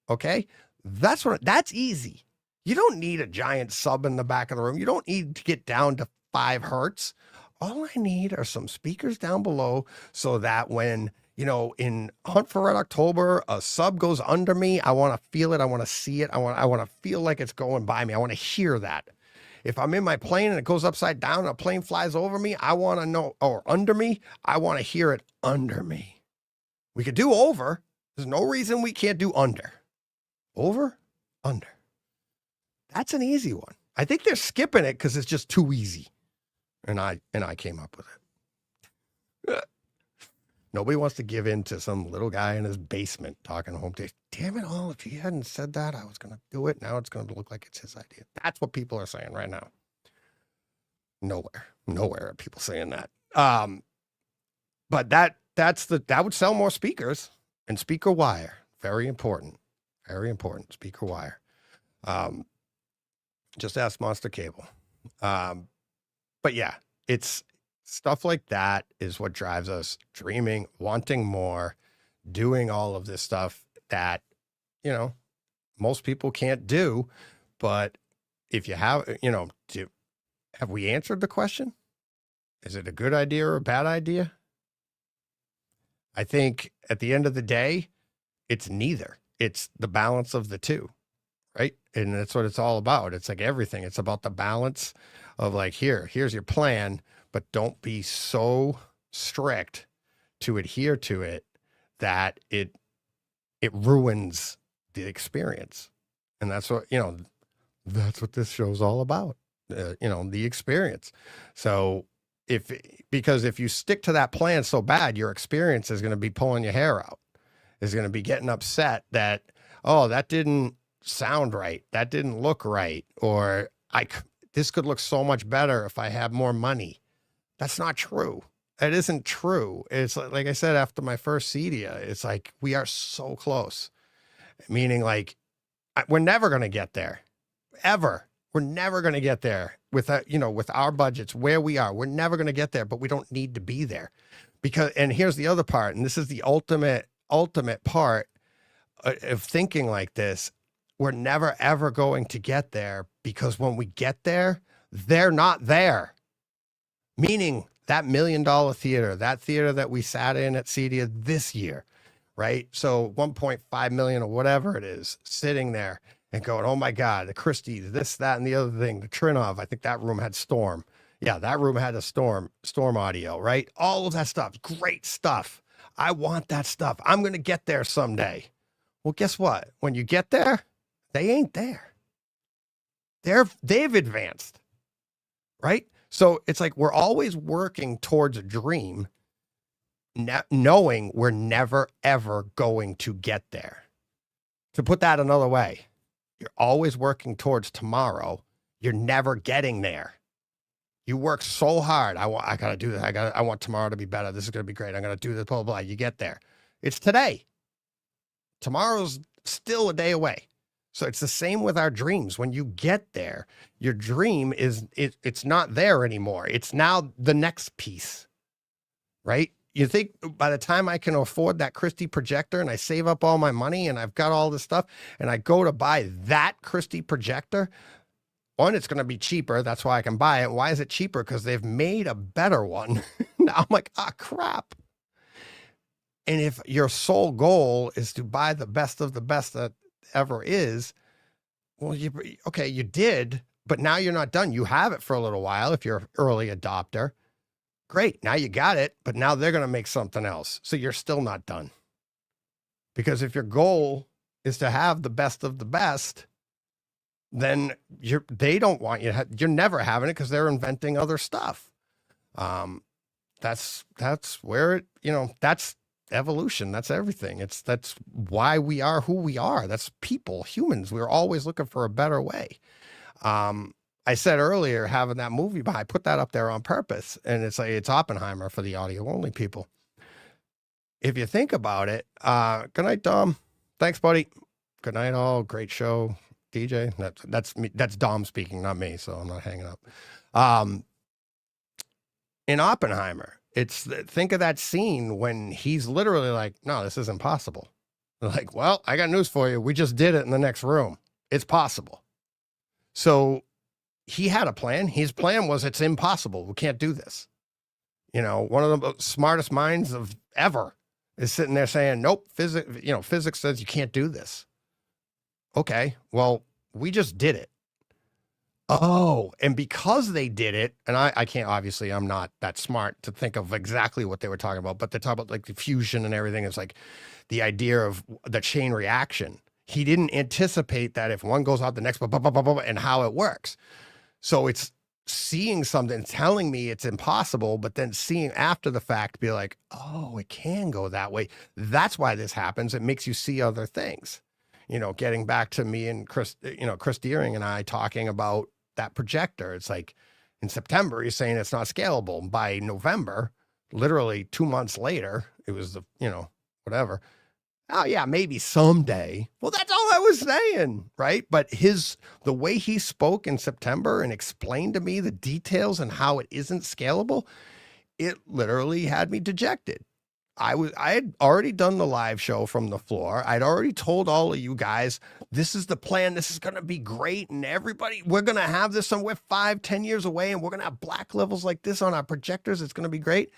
Okay. That's easy. You don't need a giant sub in the back of the room. You don't need to get down to 5 hertz. All I need are some speakers down below so that when, in Hunt for Red October, a sub goes under me, I want to feel it. I want to see it. I want to feel like it's going by me. I want to hear that. If I'm in my plane and it goes upside down and a plane flies over me, I want to know, or under me, I want to hear it under me. We could do over. There's no reason we can't do under. Over, under. That's an easy one. I think they're skipping it because it's just too easy. And I came up with it. Nobody wants to give in to some little guy in his basement talking home taste. Damn it all. If he hadn't said that, I was going to do it. Now it's going to look like it's his idea. That's what people are saying right now. Nowhere are people saying that. But that would sell more speakers, and speaker wire. Very important. Very important. Speaker wire. Just ask Monster Cable. But yeah, it's stuff like that is what drives us dreaming, wanting more, doing all of this stuff that, most people can't do. But if you have, have we answered the question? Is it a good idea or a bad idea? I think at the end of the day, it's neither. It's the balance of the two, right? And that's what it's all about. It's like everything. It's about the balance of like, here's your plan, but don't be so strict to adhere to it that it ruins the experience. And that's what, that's what this show's all about, the experience. So because if you stick to that plan so bad, your experience is going to be pulling your hair out, is going to be getting upset that, oh, that didn't sound right. That didn't look right. Or this could look so much better if I had more money. That's not true. It isn't true. It's like I said, after my first CEDIA, it's like, we are so close, meaning like, we're never going to get there ever. We're never going to get there with our budgets where we are. We're never going to get there, but we don't need to be there and here's the other part. And this is the ultimate part of thinking like this. We're never, ever going to get there because when we get there, they're not there. Meaning that $1 million theater, that theater that we sat in at CEDIA this year, right? So 1.5 million or whatever it is, sitting there and going, oh my God, the Christie, this, that, and the other thing, the Trinov, I think that room had Storm. Yeah, that room had a Storm audio, right? All of that stuff, great stuff. I want that stuff. I'm going to get there someday. Well, guess what? When you get there, they ain't there. They've advanced, right? So it's like we're always working towards a dream, knowing we're never, ever going to get there. To put that another way, you're always working towards tomorrow. You're never getting there. You work so hard. I got to do this. I want tomorrow to be better. This is going to be great. I'm going to do this, blah, blah, blah. You get there. It's today. Tomorrow's still a day away. So it's the same with our dreams. When you get there, your dream it's not there anymore. It's now the next piece, right? you think by the time I can afford that Christie projector and I save up all my money and I've got all this stuff and I go to buy that Christie projector, one, it's going to be cheaper. That's why I can buy it. Why is it cheaper? Because they've made a better one. Now I'm like, crap. And if your sole goal is to buy the best of the best that ever is, well, you did, but now you're not done. You have it for a little while if you're an early adopter. Great, now you got it, but now they're going to make something else. So you're still not done. Because if your goal is to have the best of the best, then they don't want you you're never having it because they're inventing other stuff. That's where it, that's evolution. That's everything. That's why we are who we are. That's people, humans. We're always looking for a better way. I said earlier, having that movie, I put that up there on purpose, and it's Oppenheimer for the audio only people. If you think about it, good night, Dom. Thanks, buddy. Good night, all. Great show, DJ. That's me. That's Dom speaking, not me. So I'm not hanging up. In Oppenheimer, think of that scene when he's literally like, "No, this is impossible." Like, well, I got news for you. We just did it in the next room. It's possible. So he had a plan. His plan was, it's impossible. We can't do this. One of the smartest minds of ever is sitting there saying, nope, physics says you can't do this. Okay, well, we just did it. Oh, and because they did it, and I can't, obviously, I'm not that smart to think of exactly what they were talking about, but they talk about like the fusion and everything. It's like the idea of the chain reaction. He didn't anticipate that if one goes out, the next, blah, blah, blah, blah, blah, and how it works. So it's seeing something, telling me it's impossible, but then seeing after the fact, be like, oh, it can go that way. That's why this happens. It makes you see other things. Getting back to me and Chris, Chris Deering and I talking about that projector. It's like in September, he's saying it's not scalable. By November, literally 2 months later, it was whatever. Oh yeah, maybe someday. Well, that's all I was saying, right? But the way he spoke in September and explained to me the details and how it isn't scalable, it literally had me dejected. I had already done the live show from the floor. I'd already told all of you guys, this is the plan. This is going to be great. And everybody, we're going to have this somewhere 5-10 years away. And we're going to have black levels like this on our projectors. It's going to be great.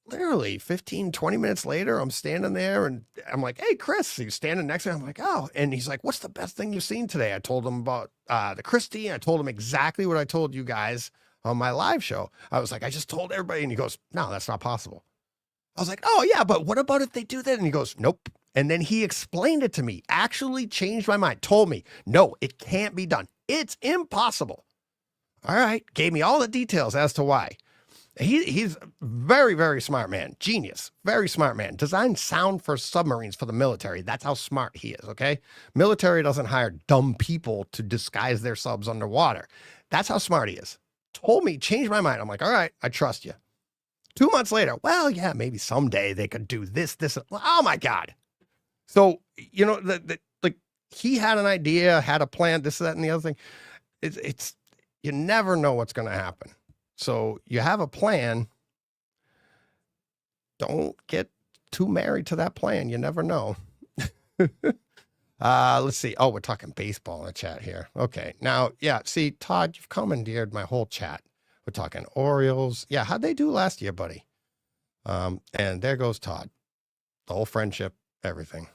Literally 15-20 minutes later, I'm standing there and I'm like, hey, Chris, he's standing next to me. I'm like, oh, and he's like, what's the best thing you've seen today? I told him about the Christie. I told him exactly what I told you guys on my live show. I was like, I just told everybody. And he goes, no, that's not possible. I was like, oh yeah, but what about if they do that? And he goes, nope. And then he explained it to me, actually changed my mind, told me, no, it can't be done. It's impossible. All right. Gave me all the details as to why. He's very, very smart man. Genius. Very smart man. Designed sound for submarines for the military. That's how smart he is, okay? Military doesn't hire dumb people to disguise their subs underwater. That's how smart he is. Told me, changed my mind. I'm like, all right, I trust you. 2 months later, well, yeah, maybe someday they could do this. Oh my God. So, like he had an idea, had a plan, this, that, and the other thing. It's you never know what's going to happen. So you have a plan. Don't get too married to that plan. You never know. Let's see. Oh, we're talking baseball in the chat here. Okay. Now, yeah, see, Todd, you've commandeered my whole chat. We're talking Orioles. Yeah, how'd they do last year, buddy? And there goes Todd. The whole friendship, everything.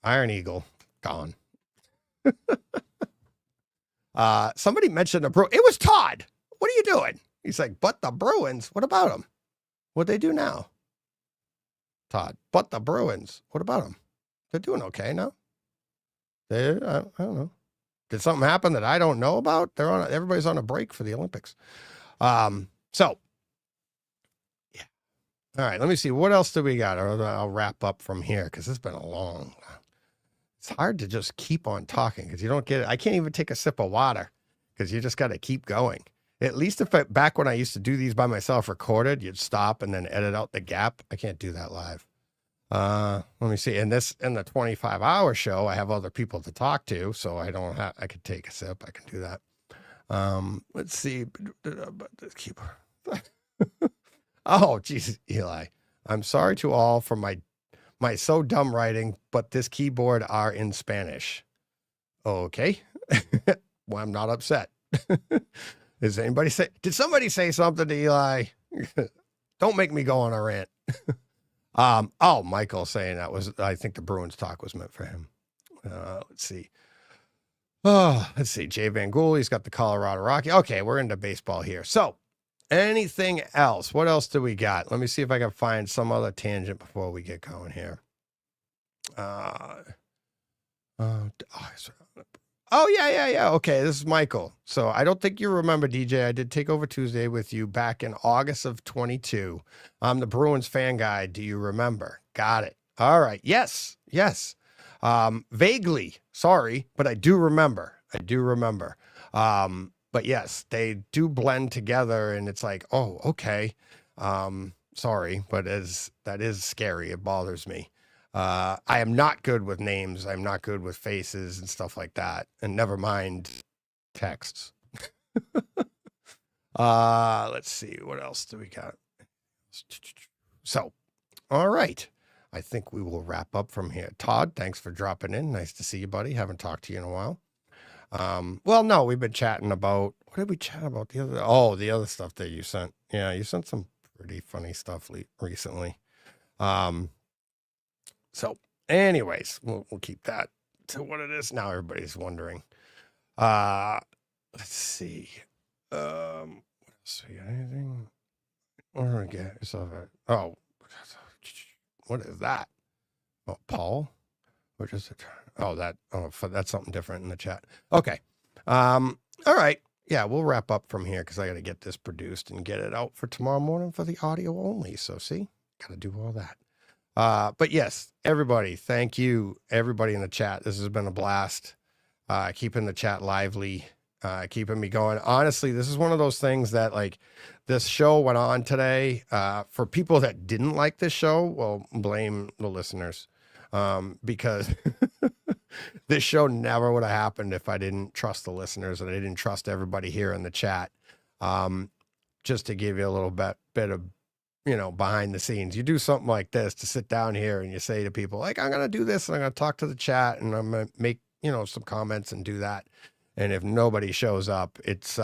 Iron Eagle, gone. Somebody mentioned it was Todd. What are you doing? He's like, but the Bruins, what about them? What'd they do now? Todd, but the Bruins, what about them? They're doing okay now. I don't know. Did something happen that I don't know about? Everybody's on a break for the Olympics. So yeah. All right, let me see. What else do we got? I'll wrap up from here because it's been it's hard to just keep on talking because you don't get it. I can't even take a sip of water because you just got to keep going. At least back when I used to do these by myself recorded, you'd stop and then edit out the gap. I can't do that live. Let me see. In the 25-hour show, I have other people to talk to, so I could take a sip. I can do that. Let's see. Oh, Jesus, Eli. I'm sorry to all for my so dumb writing, but this keyboard are in Spanish. Okay. Well, I'm not upset. Did somebody say something to Eli? Don't make me go on a rant. Michael saying I think the Bruins talk was meant for him. Let's see. Jay Van Gool, he's got the Colorado Rocky. Okay, we're into baseball here. So, anything else? What else do we got? Let me see if I can find some other tangent before we get going here. Yeah. Okay, this is Michael. So I don't think you remember, DJ. I did Take Over Tuesday with you back in August of 22. I'm the Bruins fan guy. Do you remember? Got it. All right. Yes. Vaguely. Sorry, but I do remember. But yes, they do blend together, and it's like, oh, okay. Sorry, but that is scary. It bothers me. I am not good with names. I'm not good with faces and stuff like that. And never mind texts. Let's see. What else do we got? So, all right. I think we will wrap up from here. Todd, thanks for dropping in. Nice to see you, buddy. Haven't talked to you in a while. Well, no, we've been chatting about, what did we chat about the other stuff that you sent. Yeah, you sent some pretty funny stuff recently. So anyways, we'll keep that to what it is. Now everybody's wondering. Let's see. What else? Anything? Or get yourself what is that? Oh, Paul? What is it? That's something different in the chat. Okay. All right. Yeah, we'll wrap up from here because I got to get this produced and get it out for tomorrow morning for the audio only. So see, got to do all that. But yes, everybody, thank you, everybody in the chat. This has been a blast. Keeping the chat lively, keeping me going. Honestly, this is one of those things that, like, this show went on today. For people that didn't like this show, well, blame the listeners. Because this show never would have happened if I didn't trust the listeners and I didn't trust everybody here in the chat. Just to give you a little bit of, behind the scenes, you do something like this to sit down here and you say to people, like, I'm going to do this and I'm going to talk to the chat and I'm going to make, some comments and do that. And if nobody shows up, it's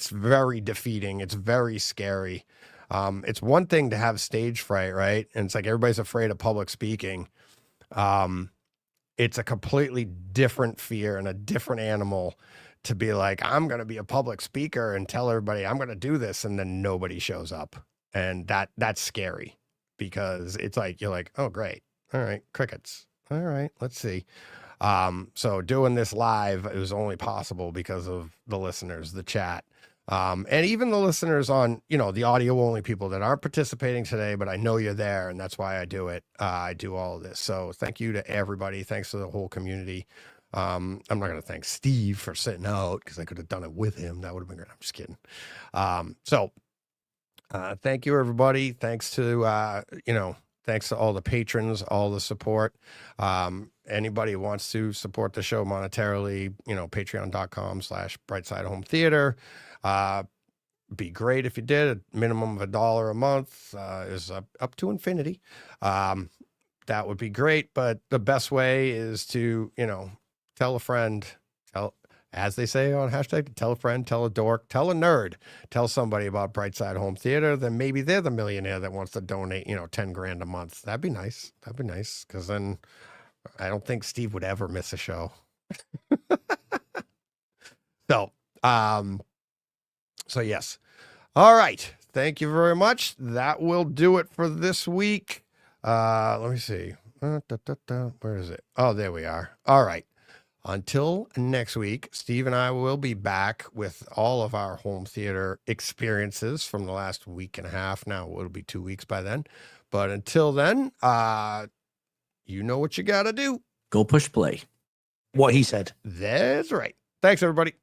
very defeating. It's very scary. It's one thing to have stage fright, right? And it's like, everybody's afraid of public speaking. It's a completely different fear and a different animal to be like, I'm going to be a public speaker and tell everybody I'm going to do this. And then nobody shows up. And that's scary because it's like, you're like, oh, great. All right. Crickets. All right. Let's see. So doing this live, it was only possible because of the listeners, the chat, and even the listeners on, the audio only people that aren't participating today, but I know you're there and that's why I do it. I do all of this. So thank you to everybody. Thanks to the whole community. I'm not going to thank Steve for sitting out because I could have done it with him. That would have been great. I'm just kidding. Thank you, everybody. Thanks to, thanks to all the patrons, all the support. Anybody who wants to support the show monetarily, patreon.com/BrightSideHomeTheater. Be great if you did. A minimum of $1 a month is up to infinity. That would be great. But the best way is to, tell a friend, as they say on hashtag, tell a friend, tell a dork, tell a nerd, tell somebody about Brightside Home Theater. Then maybe they're the millionaire that wants to donate, 10 grand a month. That'd be nice. Because then I don't think Steve would ever miss a show. So yes. All right. Thank you very much. That will do it for this week. Let me see. Where is it? Oh, there we are. All right. Until next week, Steve and I will be back with all of our home theater experiences from the last week and a half. Now it'll be 2 weeks by then. But until then, you know what you got to do. Go push play. What he said. That's right. Thanks, everybody.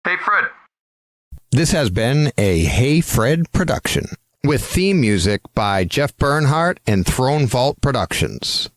Hey, Fred. This has been a Hey Fred production with theme music by Jeff Bernhardt and Throne Vault Productions.